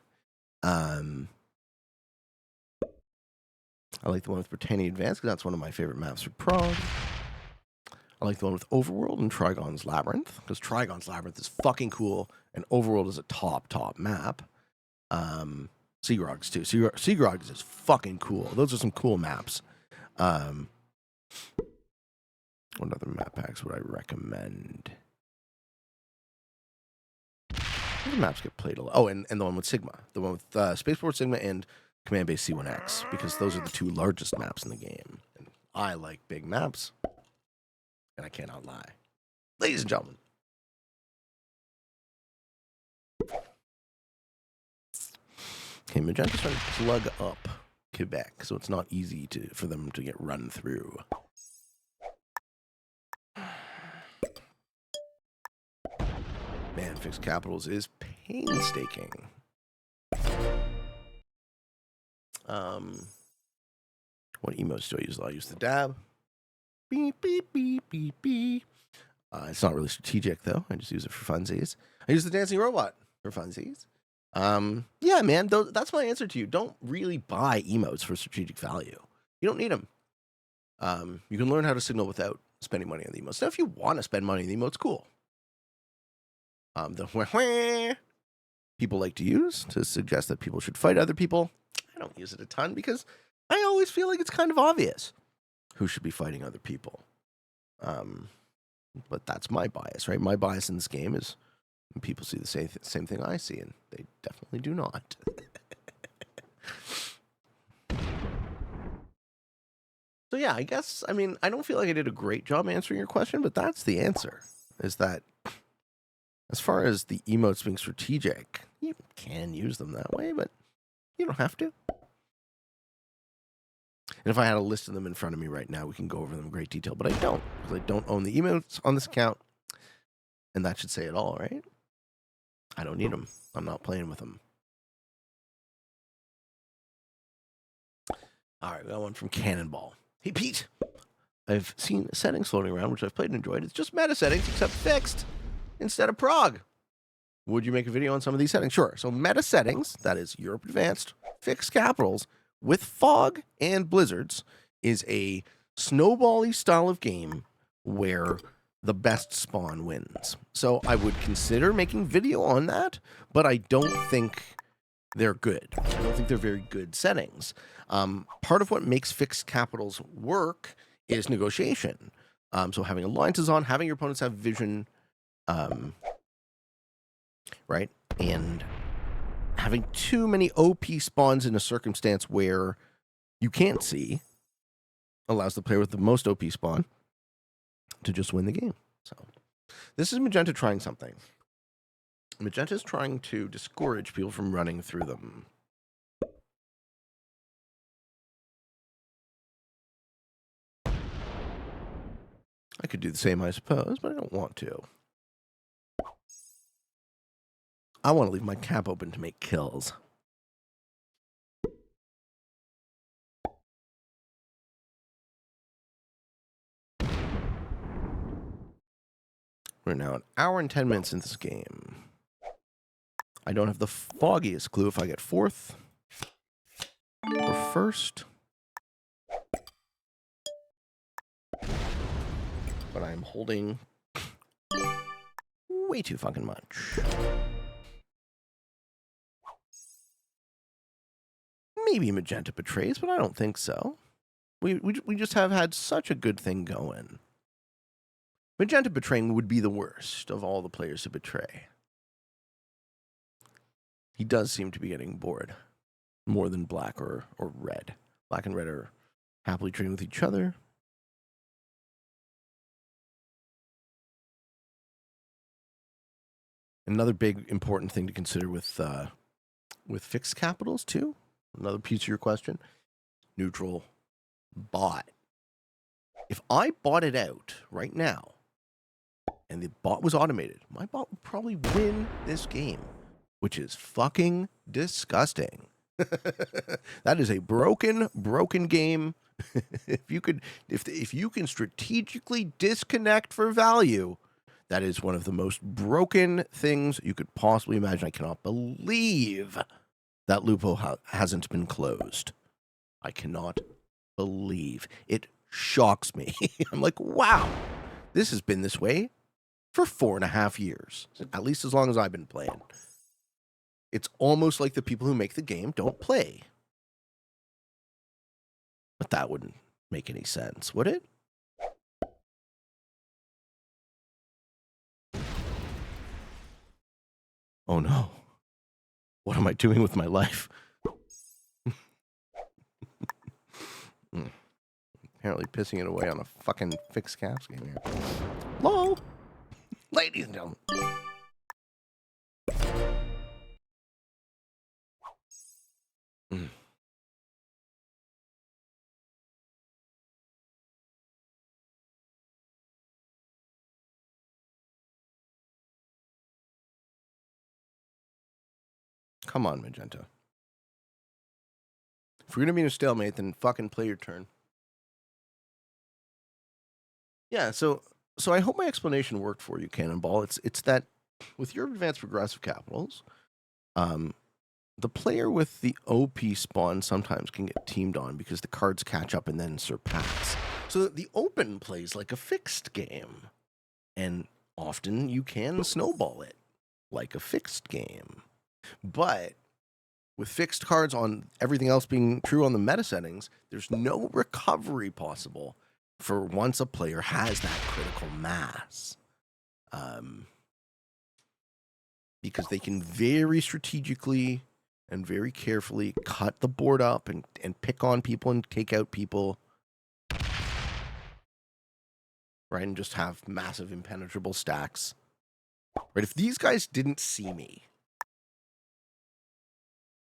I like the one with Britannia Advanced because that's one of my favorite maps for Prague. I like the one with Overworld and Trigon's Labyrinth because Trigon's Labyrinth is fucking cool and Overworld is a top map. Seagrog's too. Seagrog's is fucking cool. Those are some cool maps. What other map packs would I recommend? These maps get played a lot. Oh, and the one with Sigma. The one with Spaceport Sigma and Command Base C1X, because those are the two largest maps in the game. And I like big maps, and I cannot lie. Ladies and gentlemen. Okay, Magenta's trying to plug up Quebec, so it's not easy for them to get run through. Man, fixed capitals is painstaking. What emotes do I use? I use the dab. Beep, beep, beep, beep, beep. It's not really strategic, though. I just use it for funsies. I use the dancing robot for funsies. Yeah, man, that's my answer to you. Don't really buy emotes for strategic value. You don't need them. You can learn how to signal without spending money on the emotes. Now, if you want to spend money on the emotes, cool. The wah people like to use to suggest that people should fight other people. I don't use it a ton because I always feel like it's kind of obvious who should be fighting other people. But that's my bias, right? My bias in this game is when people see the same thing I see, and they definitely do not. So yeah, I guess, I mean, I don't feel like I did a great job answering your question, but that's the answer, is that as far as the emotes being strategic, you can use them that way, but you don't have to. And if I had a list of them in front of me right now, we can go over them in great detail, but I don't, because I don't own the emotes on this account, and that should say it all, right? I don't need them. I'm not playing with them. All right, we got one from Cannonball. Hey, Pete. I've seen settings floating around, which I've played and enjoyed. It's just meta settings, except fixed instead of prog. Would you make a video on some of these settings? Sure. So meta settings, that is Europe Advanced, fixed capitals, with fog and blizzards, is a snowball-y style of game where the best spawn wins. So I would consider making video on that, but I don't think they're good. I don't think they're very good settings. Part of what makes fixed capitals work is negotiation. So having alliances on, having your opponents have vision, right? And having too many OP spawns in a circumstance where you can't see allows the player with the most OP spawn to just win the game. So this is Magenta trying something. Magenta is trying to discourage people from running through them. I could do the same, I suppose, but I don't want to. I want to leave my cap open to make kills. We're now an hour and 10 minutes into this game. I don't have the foggiest clue if I get fourth or first. But I'm holding way too fucking much. Maybe Magenta betrays, but I don't think so. We just have had such a good thing going. Magenta betraying would be the worst of all the players to betray. He does seem to be getting bored more than black or red. Black and red are happily trading with each other. Another big important thing to consider with fixed capitals too. Another piece of your question: neutral bot. If I bought it out right now and the bot was automated, my bot would probably win this game, which is fucking disgusting. That is a broken game. If you can strategically disconnect for value, that is one of the most broken things you could possibly imagine. I cannot believe that loophole hasn't been closed. I cannot believe. It shocks me. I'm like, wow, this has been this way for 4.5 years, at least as long as I've been playing. It's almost like the people who make the game don't play. But that wouldn't make any sense, would it? Oh no. What am I doing with my life? Apparently pissing it away on a fucking fixed caps game here. Hello? Ladies and gentlemen. Come on, magenta. If we're going to be in a stalemate, then fucking play your turn. Yeah, so I hope my explanation worked for you, Cannonball. It's that with your advanced progressive capitals, the player with the OP spawn sometimes can get teamed on because the cards catch up and then surpass. So the open plays like a fixed game, and often you can snowball it like a fixed game. But with fixed cards on everything else being true on the meta settings, there's no recovery possible for once a player has that critical mass. Because they can very strategically and very carefully cut the board up and pick on people and take out people. Right, and just have massive impenetrable stacks. Right, if these guys didn't see me,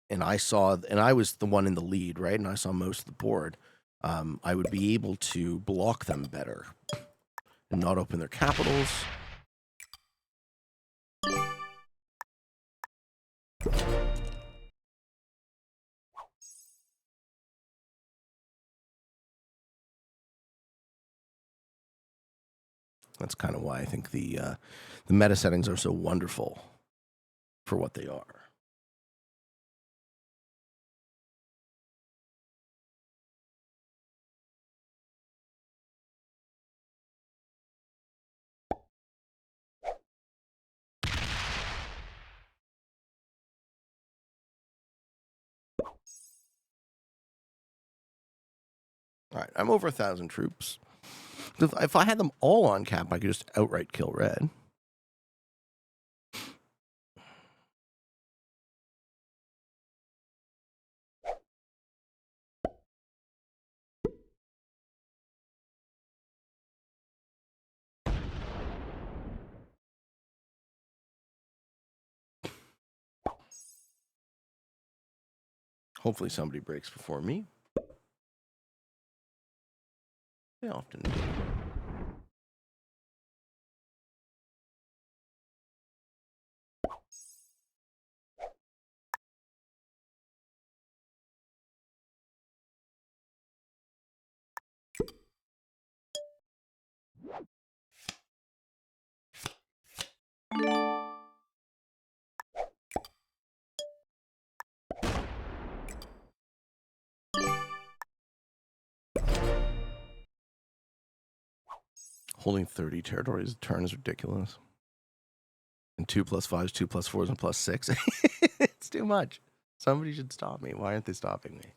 and I was the one in the lead, right, and I saw most of the board, I would be able to block them better and not open their capitals. That's kind of why I think the meta settings are so wonderful for what they are. All right, I'm over 1,000 troops. If I had them all on cap, I could just outright kill red. Hopefully somebody breaks before me. They often do. Holding 30 territories a turn is ridiculous. And 2 plus 5s, 2 plus 4s, and plus 6. It's too much. Somebody should stop me. Why aren't they stopping me?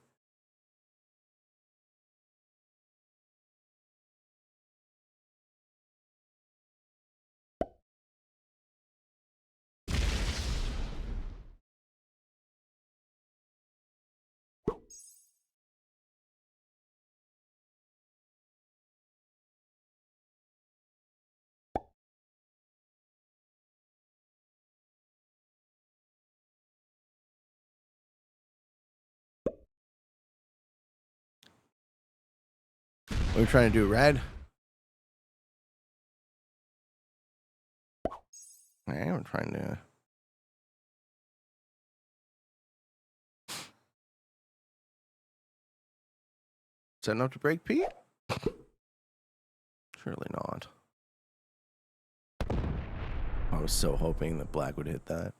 What are we trying to do, red? I'm trying to... Is that enough to break Pete? Surely not. I was so hoping that black would hit that.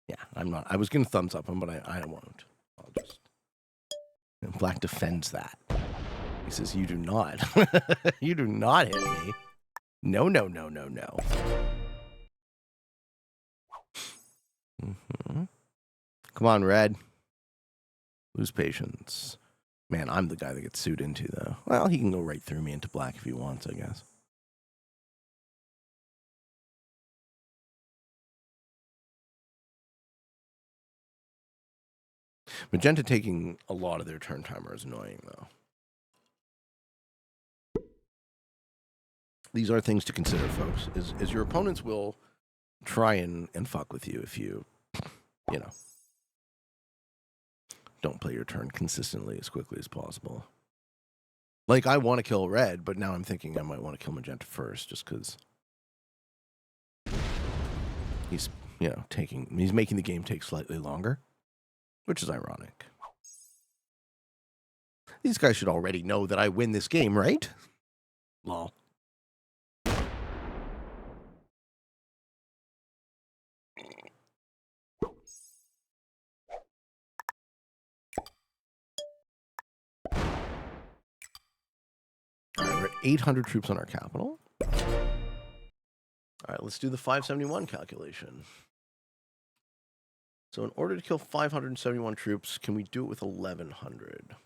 Yeah, I'm not. I was going to thumbs up him, but I won't. I'll just... And black defends that. He says, you do not. You do not hit me. No, no, no, no, no. Come on, red. Lose patience. Man, I'm the guy that gets sued into, though. Well, he can go right through me into black if he wants, I guess. Magenta taking a lot of their turn timer is annoying, though. These are things to consider, folks. Is your opponents will try and fuck with you if you know, don't play your turn consistently as quickly as possible. Like, I want to kill red, but now I'm thinking I might want to kill magenta first, just because He's, you know, he's making the game take slightly longer, which is ironic. These guys should already know that I win this game, right? Lol. All right, we're at 800 troops on our capital. All right, let's do the 571 calculation. So in order to kill 571 troops, can we do it with 1,100?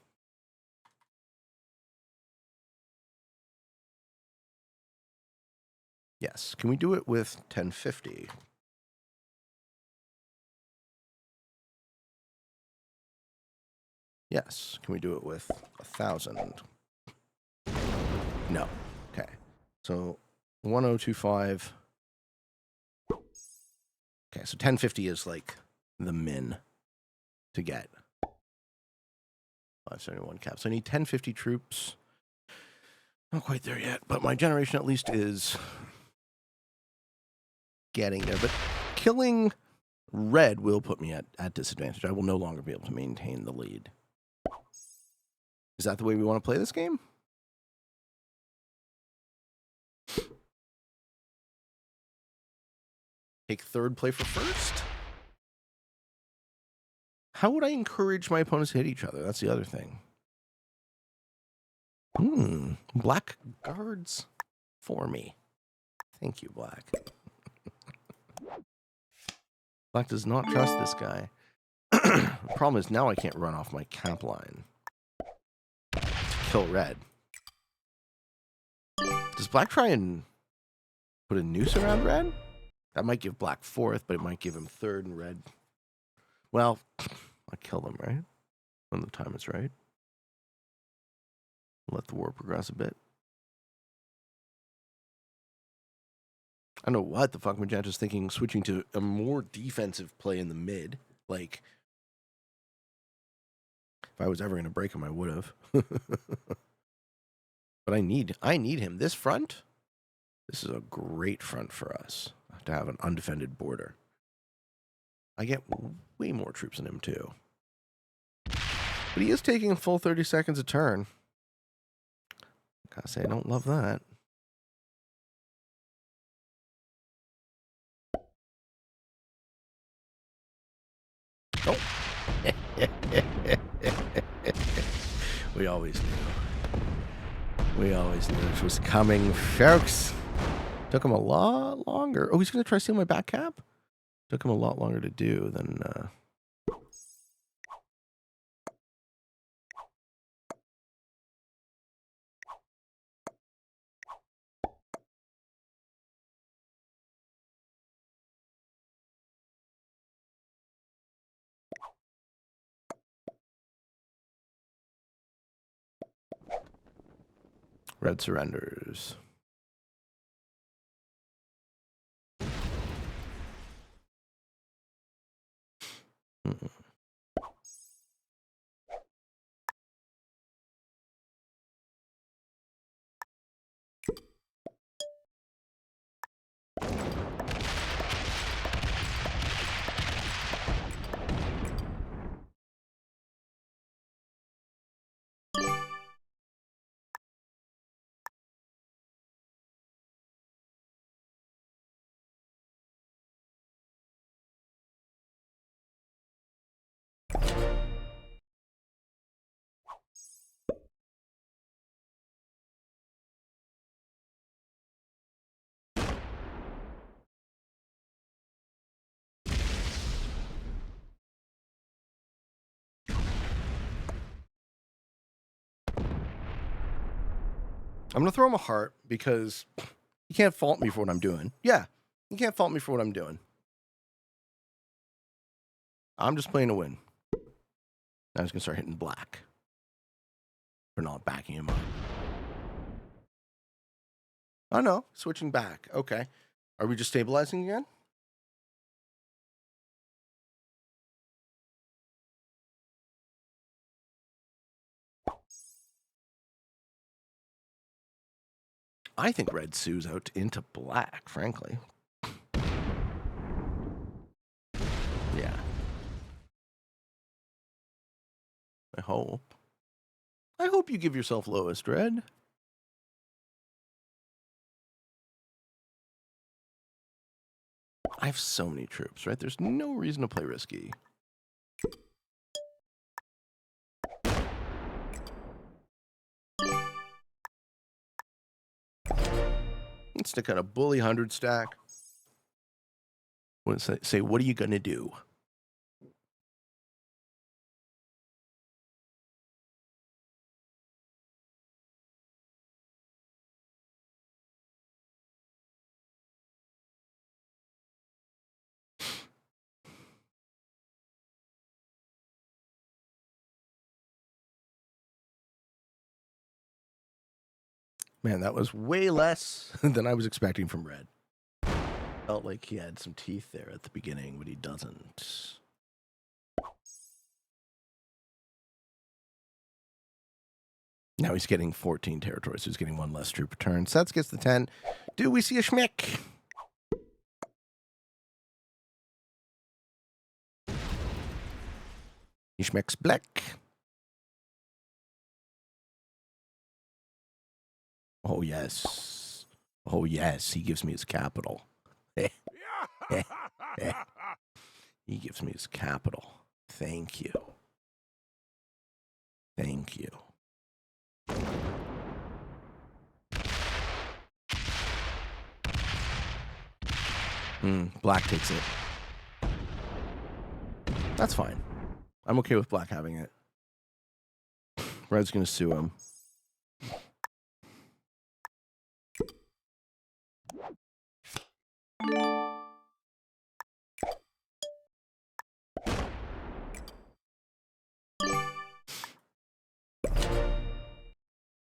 Yes. Can we do it with 1050? Yes. Can we do it with 1,000? No. Okay. So 1025. Okay, so 1050 is like the min to get 571 caps. So I need 1050 troops. Not quite there yet, but my generation at least is getting there. But killing red will put me at disadvantage. I will no longer be able to maintain the lead. Is that the way we want to play this game? Take third, play for first? How would I encourage my opponents to hit each other? That's the other thing. Black guards for me. Thank you, Black. Black does not trust this guy. The problem is now I can't run off my cap line to kill red. Does Black try and put a noose around red? That might give Black fourth, but it might give him third and red. Well, I'll kill them, right? When the time is right. Let the war progress a bit. I don't know what the fuck Magenta's thinking, switching to a more defensive play in the mid. Like, if I was ever going to break him, I would have. But I need him. This front, this is a great front for us to have an undefended border. I get way more troops than him, too. But he is taking a full 30 seconds a turn. Gotta say, I don't love that. Oh. We always knew. We always knew it was coming, folks. Took him a lot longer. Oh, he's going to try to steal my back cap? Took him a lot longer to do than... Red surrenders. I'm going to throw him a heart because you can't fault me for what I'm doing. Yeah, you can't fault me for what I'm doing. I'm just playing to win. Now he's going to start hitting Black for not backing him up. Oh, no. Switching back. Okay. Are we just stabilizing again? I think red sues out into Black, frankly. I hope. I hope you give yourself lowest, Red. I have so many troops, right? There's no reason to play risky. Let's stick on a bully 100 stack. Say, what are you going to do? Man, that was way less than I was expecting from Red. Felt like he had some teeth there at the beginning, but he doesn't. Now he's getting 14 territories, so he's getting one less troop return. Sets gets the 10. Do we see a schmick? He schmecks black. Oh, yes. Oh, yes. He gives me his capital. He gives me his capital. Thank you. Thank you. Black takes it. That's fine. I'm okay with black having it. Red's going to sue him.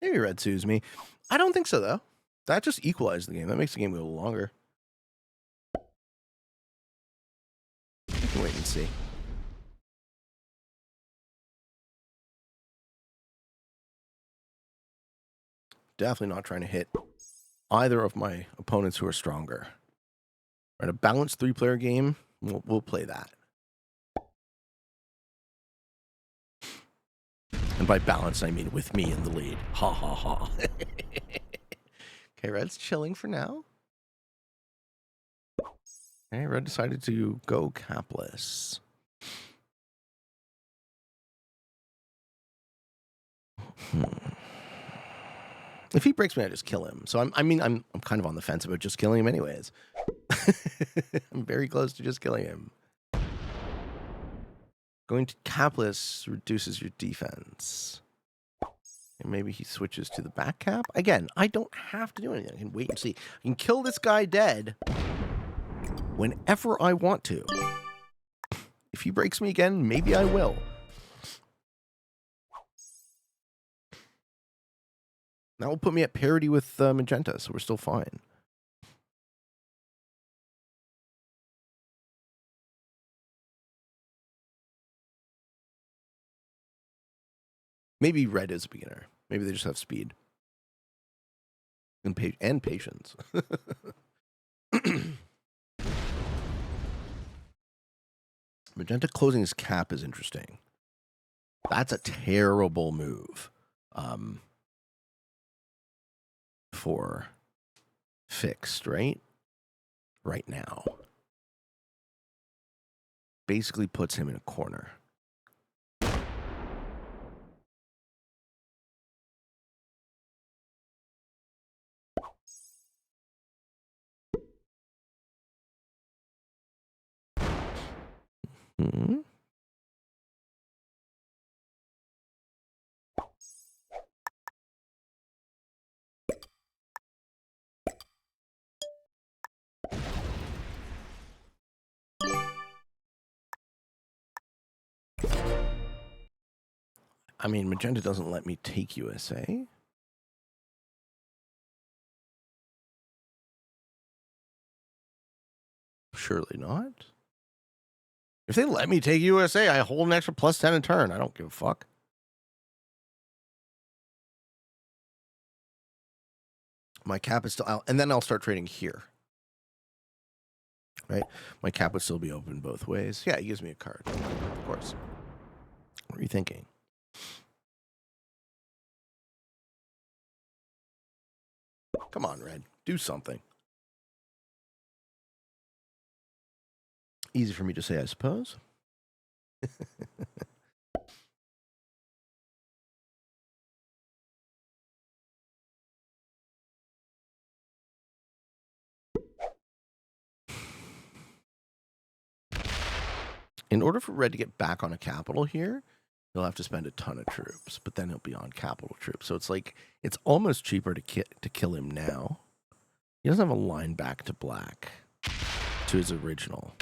Maybe Red sues me. I don't think so, though. That just equalized the game. That makes the game go a little longer. We can wait and see. Definitely not trying to hit either of my opponents who are stronger. Right, a balanced 3-player game, we'll play that. And by balance, I mean with me in the lead. Ha ha ha. Okay, Red's chilling for now. Okay, Red decided to go capless. If he breaks me, I just kill him. So I'm kind of on the fence about just killing him anyways. I'm very close to just killing him. Going to capless reduces your defense. And maybe he switches to the back cap. Again, I don't have to do anything. I can wait and see. I can kill this guy dead whenever I want to. If he breaks me again, maybe I will. That will put me at parity with magenta, so we're still fine. Maybe red is a beginner. Maybe they just have speed. And patience. Magenta closing his cap is interesting. That's a terrible move. For fixed, right? Right now. Basically puts him in a corner. I mean, magenta doesn't let me take USA. Surely not. If they let me take USA, I hold an extra +10 a turn. I don't give a fuck. My cap is still out, and then I'll start trading here. Right? My cap would still be open both ways. Yeah, he gives me a card. Of course. What are you thinking? Come on, Red. Do something. Easy for me to say, I suppose. In order for Red to get back on a capital here, he'll have to spend a ton of troops, but then he'll be on capital troops. So it's like, it's almost cheaper to kill him now. He doesn't have a line back to Black, to his original.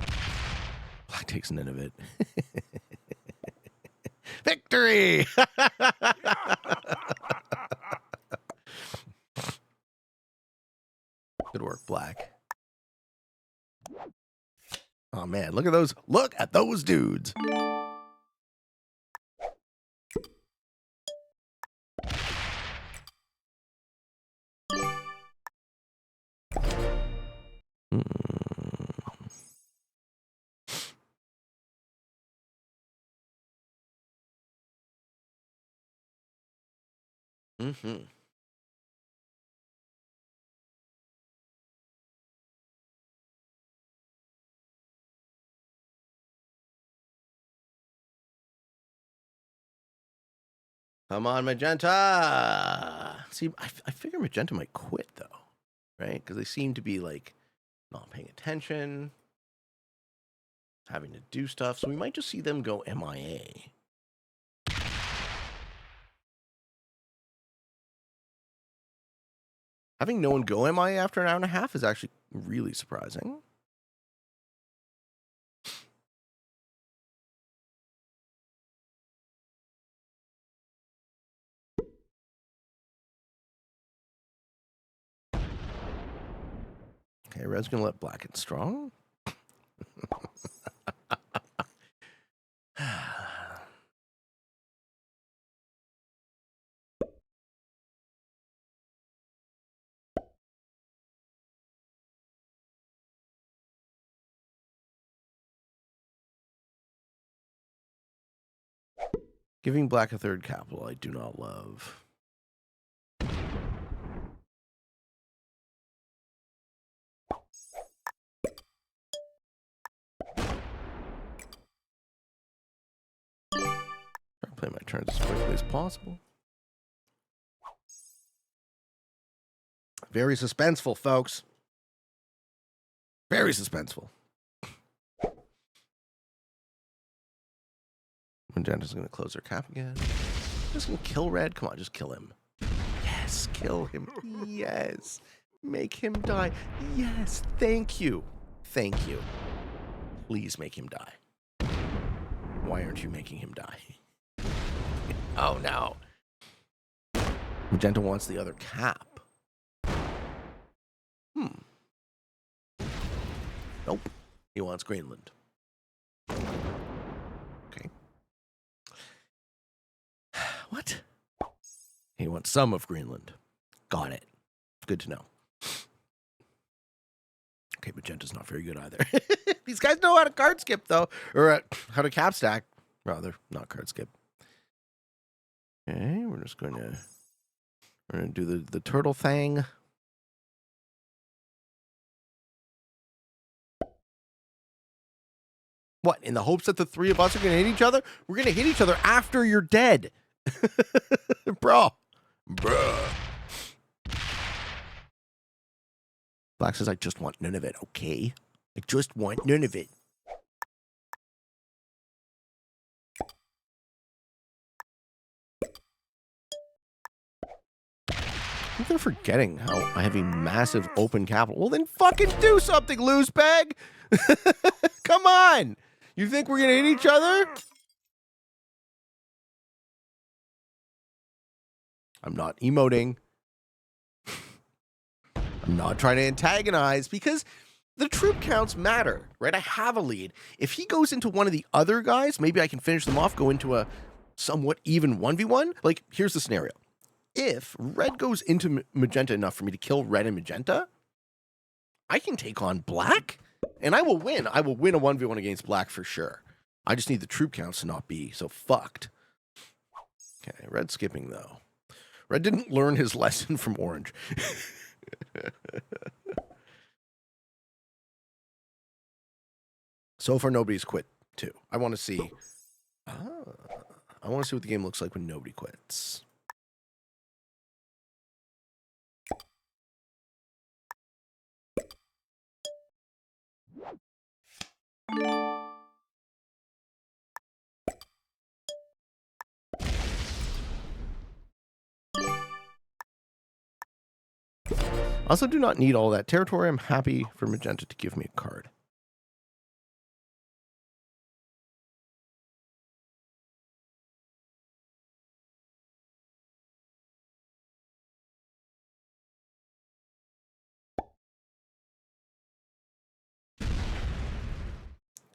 Black takes none of it. Victory! Good work, Black. Oh man, look at those. Look at those dudes. Mm-hmm. Come on, Magenta. See, I figure Magenta might quit, though, right? Because they seem to be, like, not paying attention, having to do stuff. So we might just see them go MIA. Having no one go MIA after an hour and a half is actually really surprising. Okay, Red's going to let Black get strong. Giving Black a third capital, I do not love. Try to play my turns as quickly as possible. Very suspenseful, folks. Very suspenseful. Magenta's going to close her cap again. Just going to kill Red. Come on, just kill him. Yes, kill him. Yes. Make him die. Yes, thank you. Thank you. Please make him die. Why aren't you making him die? Oh, no. Magenta wants the other cap. Nope. He wants Greenland. Okay. What? He wants some of Greenland. Got it. Good to know. Okay, Magenta's not very good either. These guys know how to card skip, though. Or how to cap stack. Rather, not card skip. Okay, we're just going to do the turtle thing. What, in the hopes that the three of us are going to hit each other? We're going to hit each other after you're dead. Bro. Bruh. Black says, I just want none of it, okay? I just want none of it. I think they're forgetting how I have a massive open capital. Well, then fucking do something, loose bag. Come on. You think we're going to hit each other? I'm not emoting. I'm not trying to antagonize because the troop counts matter, right? I have a lead. If he goes into one of the other guys, maybe I can finish them off, go into a somewhat even 1v1. Like, here's the scenario. If Red goes into Magenta enough for me to kill Red and Magenta, I can take on Black, and I will win. I will win a 1v1 against Black for sure. I just need the troop counts to not be so fucked. Okay, red skipping, though. Red didn't learn his lesson from orange. So far, nobody's quit, too. I want to see... I want to see what the game looks like when nobody quits. I also do not need all that territory. I'm happy for magenta to give me a card.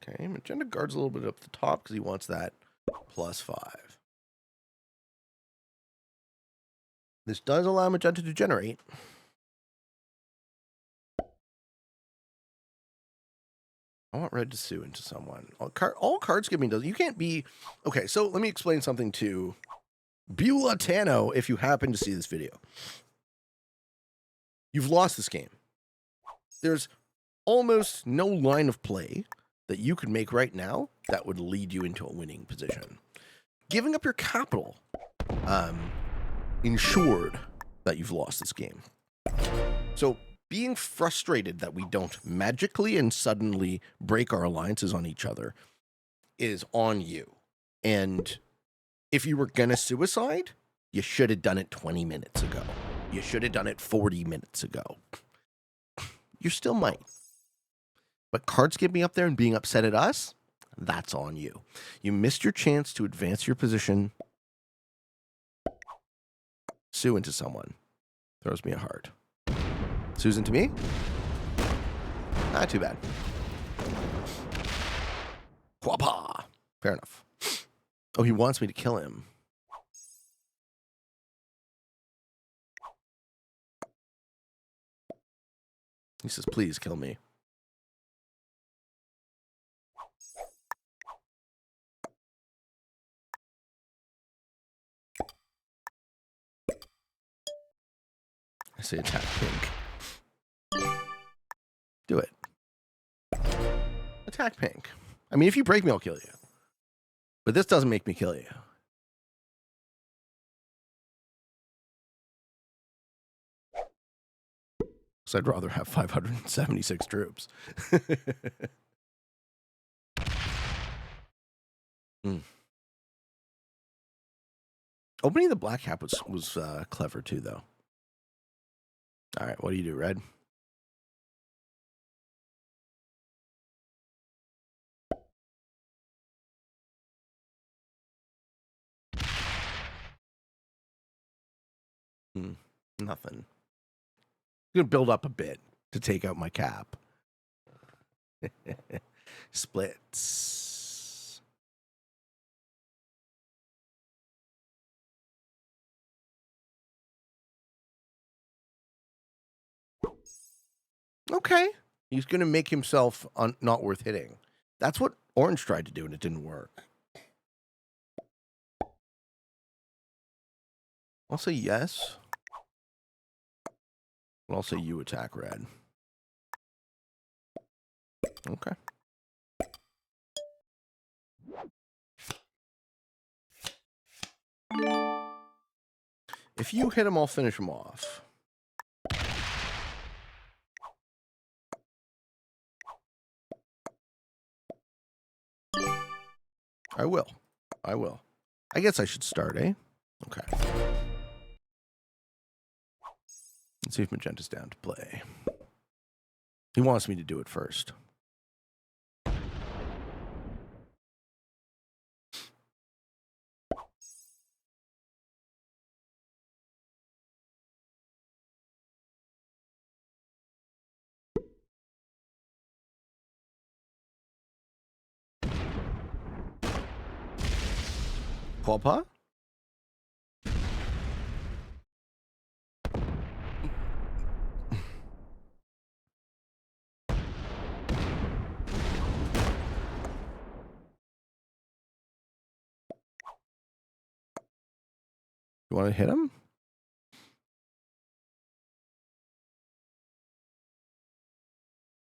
Okay, magenta guards a little bit up the top because he wants that +5. This does allow magenta to generate. I want red to sue into someone. All card skipping does. You can't be... Okay, so let me explain something to Beulah Tano if you happen to see this video. You've lost this game. There's almost no line of play that you could make right now that would lead you into a winning position. Giving up your capital ensured that you've lost this game. So being frustrated that we don't magically and suddenly break our alliances on each other is on you. And if you were gonna suicide, you should have done it 20 minutes ago. You should have done it 40 minutes ago. You still might. But card skipping up there and being upset at us, that's on you. You missed your chance to advance your position. Sue into someone. Throws me a heart. Sue's into me? Not too bad. Whapa! Fair enough. Oh, he wants me to kill him. He says, please kill me. I say attack pink. Do it. Attack pink. I mean, if you break me, I'll kill you. But this doesn't make me kill you. So I'd rather have 576 troops. Opening the black cap was clever too, though. All right, what do you do, red? Nothing. I'm gonna build up a bit to take out my cap. Splits. Okay. He's gonna make himself not worth hitting. That's what orange tried to do, and it didn't work. I'll say yes. I'll say you attack red. Okay. If you hit him, I'll finish him off. I will. I will. I guess I should start, eh? Okay. Let's see if magenta's down to play. He wants me to do it first. Pawpaw? You want to hit him?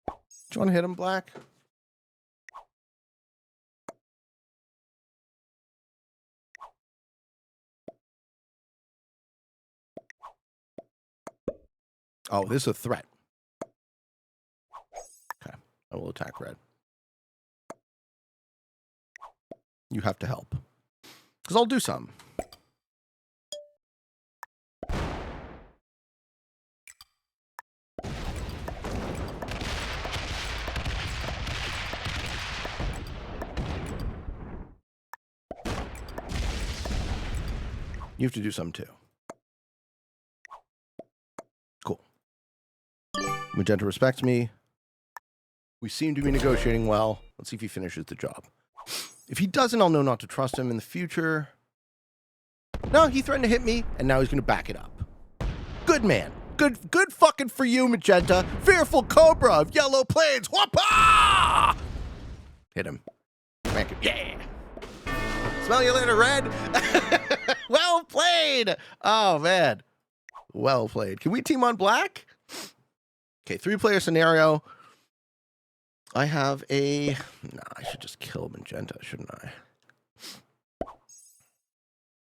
Do you want to hit him, Black? Oh, this is a threat. Okay, I will attack red. You have to help. Because I'll do some. You have to do some too. Cool. Magenta respects me. We seem to be negotiating well. Let's see if he finishes the job. If he doesn't, I'll know not to trust him in the future. No, he threatened to hit me, and now he's going to back it up. Good man. Good fucking for you, Magenta. Fearful Cobra of Yellow Plains. Whoopah! Hit him. Smack him. Yeah. Smell you later, Red. Well played. Oh, man. Well played. Can we team on Black? Okay, 3-player scenario. I have a... Nah, I should just kill Magenta, shouldn't I?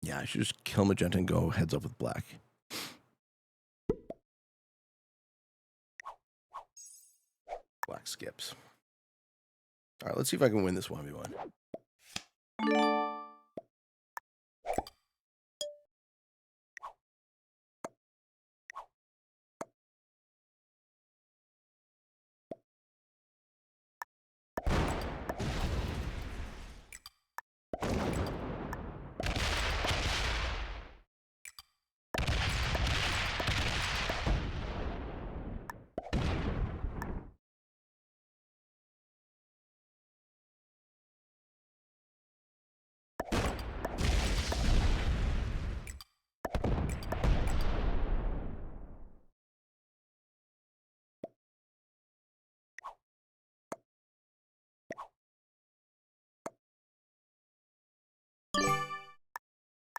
Yeah, I should just kill Magenta and go heads up with Black. Black skips. All right, let's see if I can win this 1v1.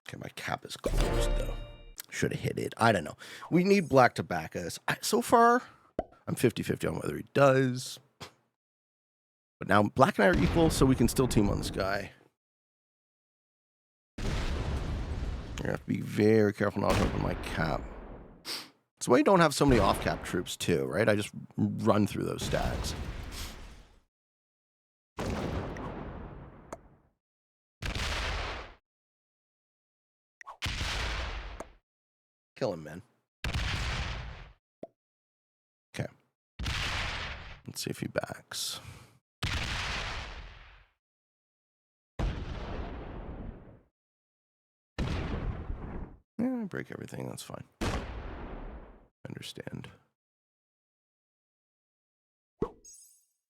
Okay, my cap is closed, though. Should have hit it. I don't know. We need Black to back us. So far, I'm 50-50 on whether he does. But now Black and I are equal, so we can still team on this guy. You have to be very careful not to open my cap. That's why you don't have so many off-cap troops, too, right? I just run through those stacks. Kill him, man. Okay. Let's see if he backs. Yeah, break everything. That's fine. I understand.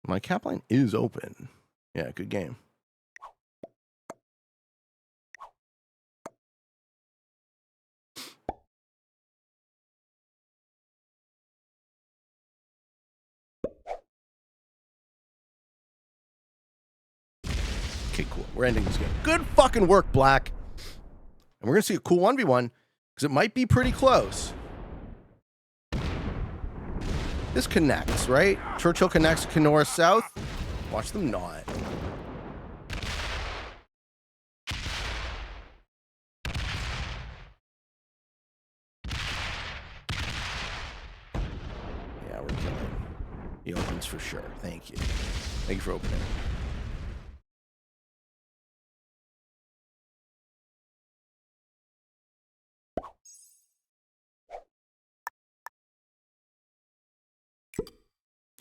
My cap line is open. Yeah, good game. Okay, cool. We're ending this game. Good fucking work, Black. And we're going to see a cool 1v1 because it might be pretty close. This connects, right? Churchill connects to Kenora South. Watch them not. Yeah, we're killing. He opens for sure. Thank you. Thank you for opening.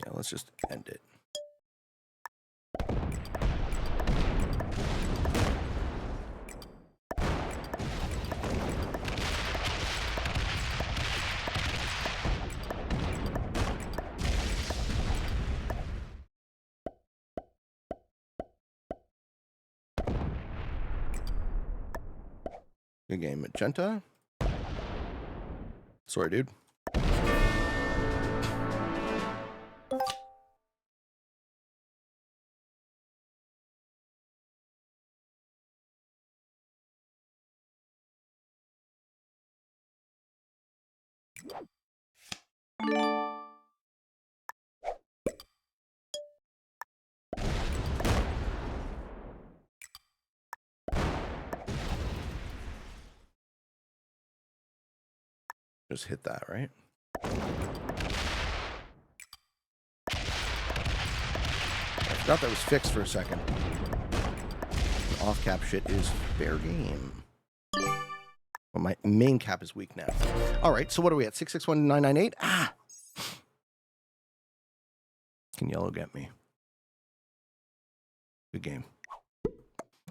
Yeah, let's just end it. Good game, Magenta. Sorry, dude. Just hit that, right? I forgot that was fixed for a second. Off-cap shit is fair game. Well, my main cap is weak now. All right, so what are we at? 661,998? Ah! Can yellow get me? Good game.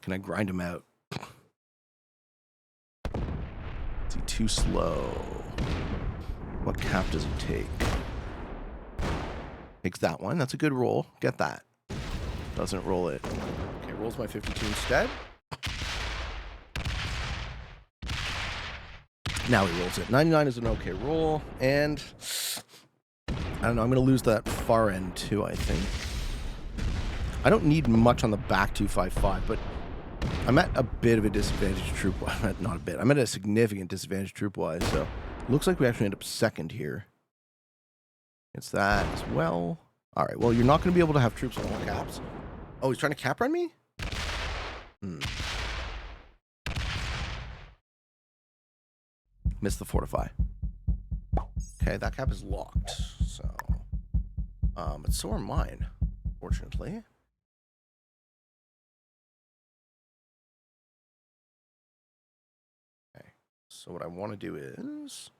Can I grind him out? Is he too slow? What cap does he take? Takes that one. That's a good roll. Get that. Doesn't roll it. Okay, rolls my 52 instead. Now he rolls it. 99 is an okay roll. And I don't know. I'm going to lose that far end too, I think. I don't need much on the back 255, but I'm at a bit of a disadvantage troop-wise. Not a bit. I'm at a significant disadvantage troop-wise, so looks like we actually end up second here. It's that as well. All right, well, you're not going to be able to have troops on all caps. Oh, he's trying to cap run me? Missed the fortify. Okay, that cap is locked, so... but so are mine, fortunately. Okay, so what I want to do is...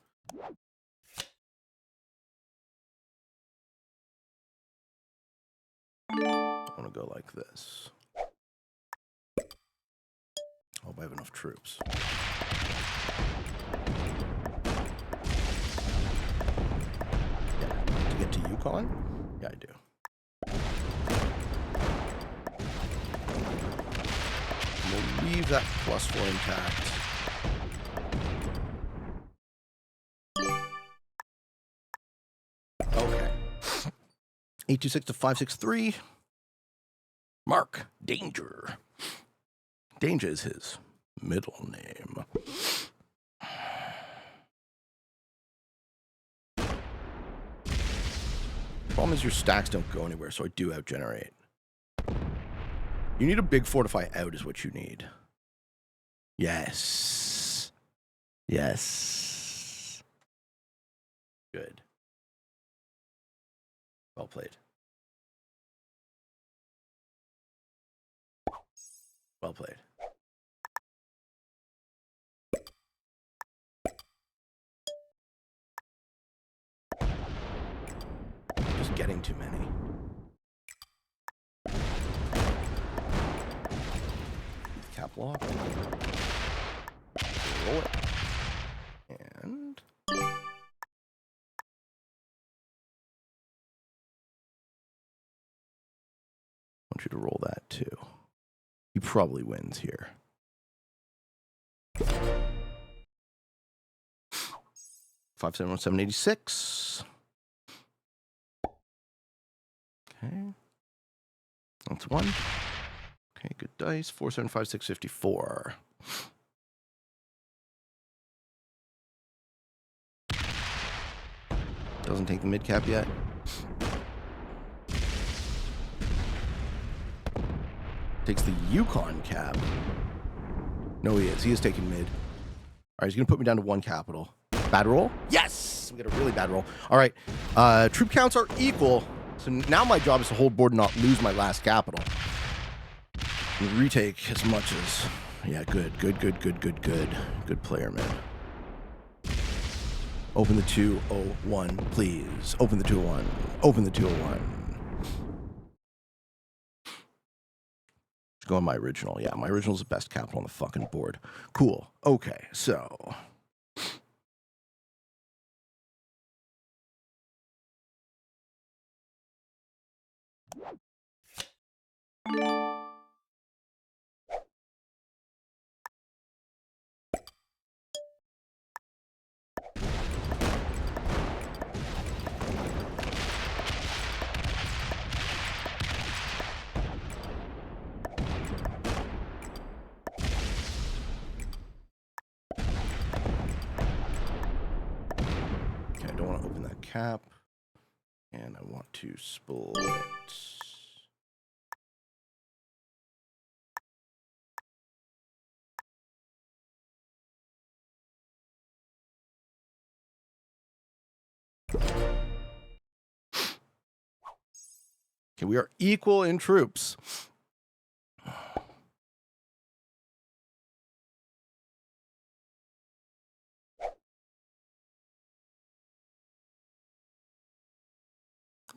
I want to go like this. Hope I have enough troops. Yeah, to get to Yukon? Yeah, I do. We'll leave that +4 intact. Okay. 826 to 563. Mark Danger. Danger is his middle name. Problem is your stacks don't go anywhere, so I do outgenerate. You need a big fortify out is what you need. Yes. Yes. Good. Well played. Well played. Just getting too many. Cap lock. Roll it. And... I want you to roll that too. He probably wins here. 571,786. Okay. That's one. Okay, good dice. 475,654. Doesn't take the mid cap yet. Takes the Yukon cap. No, he is. He is taking mid. All right, he's going to put me down to 1 capital. Bad roll? Yes! We got a really bad roll. All right. Troop counts are equal. So now my job is to hold board and not lose my last capital. And retake as much as... Yeah, good. Good player, man. Open the 201, please. Open the 201. Open the 201. Go on my original. Yeah, my original is the best capital on the fucking board. Cool. Okay, so... cap. And I want to split. Okay, we are equal in troops.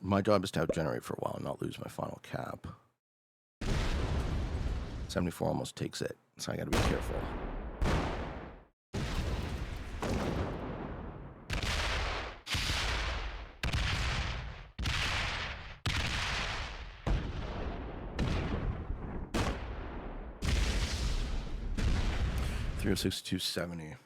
My job is to outgenerate for a while and not lose my final cap. 74 almost takes it, so I gotta be careful. $306,270.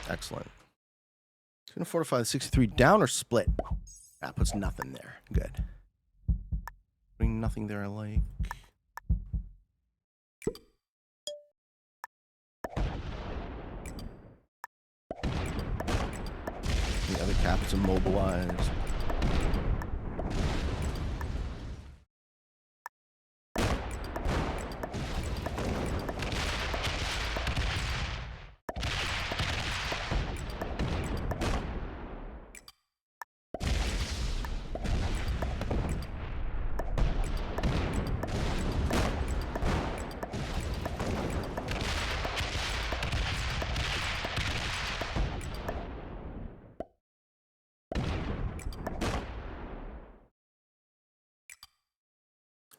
Excellent. It's going to fortify the 63 down or split. That puts nothing there. Good. Putting nothing there I like. The other cap is immobilized.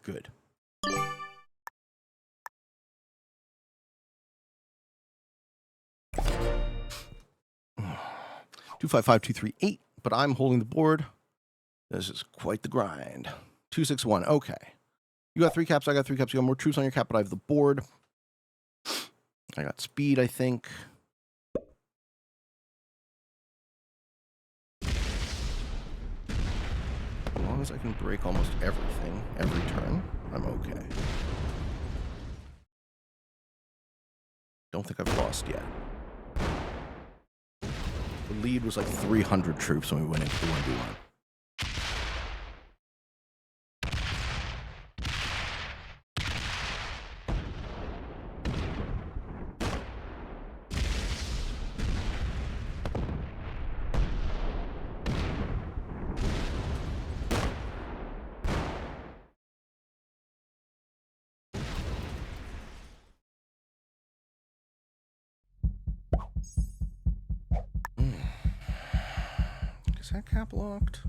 Good. $255,238, but I'm holding the board. This is quite the grind. 261. Okay. You got 3 caps. I got 3 caps. You got more troops on your cap, but I have the board. I got speed, I think. As long as I can break almost everything every turn, I'm okay. Don't think I've lost yet. The lead was like 300 troops when we went into the 1v1. Is that cap locked?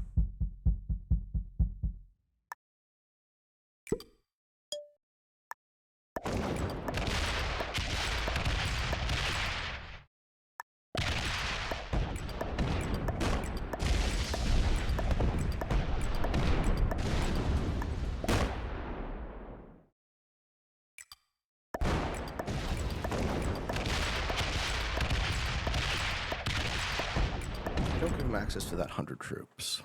Don't give him access to that 100 troops.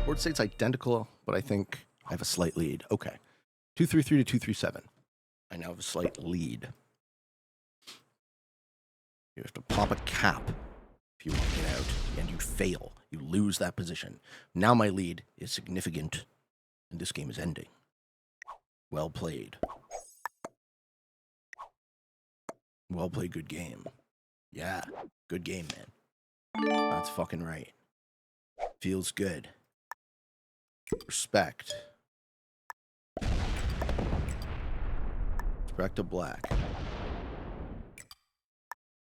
Board state's identical, but I think I have a slight lead. Okay. 233 to 237. I now have a slight lead. You have to pop a cap if you want to get out, and you fail. You lose that position. Now my lead is significant, and this game is ending. Well played. Well played, good game. Yeah, good game, man. That's fucking right. Feels good. Respect. Respect to black.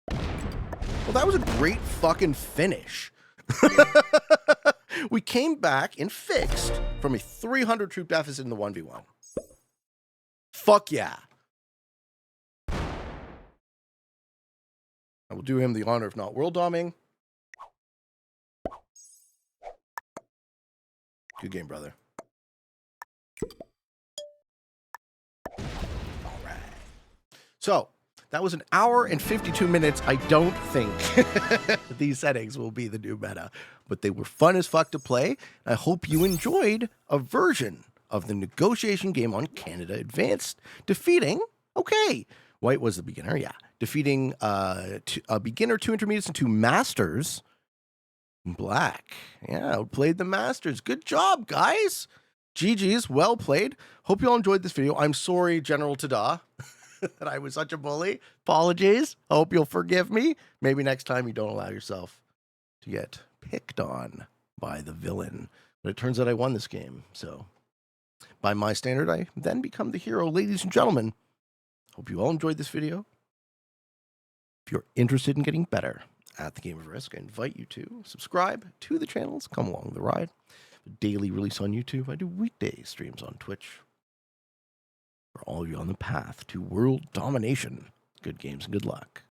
Well, that was a great fucking finish. We came back and fixed from a 300 troop deficit in the 1v1. Fuck yeah. I will do him the honor of not world doming. Good game, brother. All right. So That was an hour and 52 minutes. I don't think these settings will be the new meta, but they were fun as fuck to play. I hope you enjoyed a version of the negotiation game on Canada Advanced, defeating, okay, white was the beginner, yeah, defeating a beginner, 2 intermediates, and 2 masters. Black, yeah, played the masters. Good job, guys. GG's, well played. Hope you all enjoyed this video. I'm sorry, General Tada, that I was such a bully. Apologies. Hope you'll forgive me. Maybe next time you don't allow yourself to get picked on by the villain. But it turns out I won this game. So by my standard, I then become the hero. Ladies and gentlemen, hope you all enjoyed this video. If you're interested in getting better at the game of Risk, I invite you to subscribe to the channels. Come along the ride. Daily release on YouTube. I do weekday streams on Twitch. For all of you on the path to world domination, good games and good luck.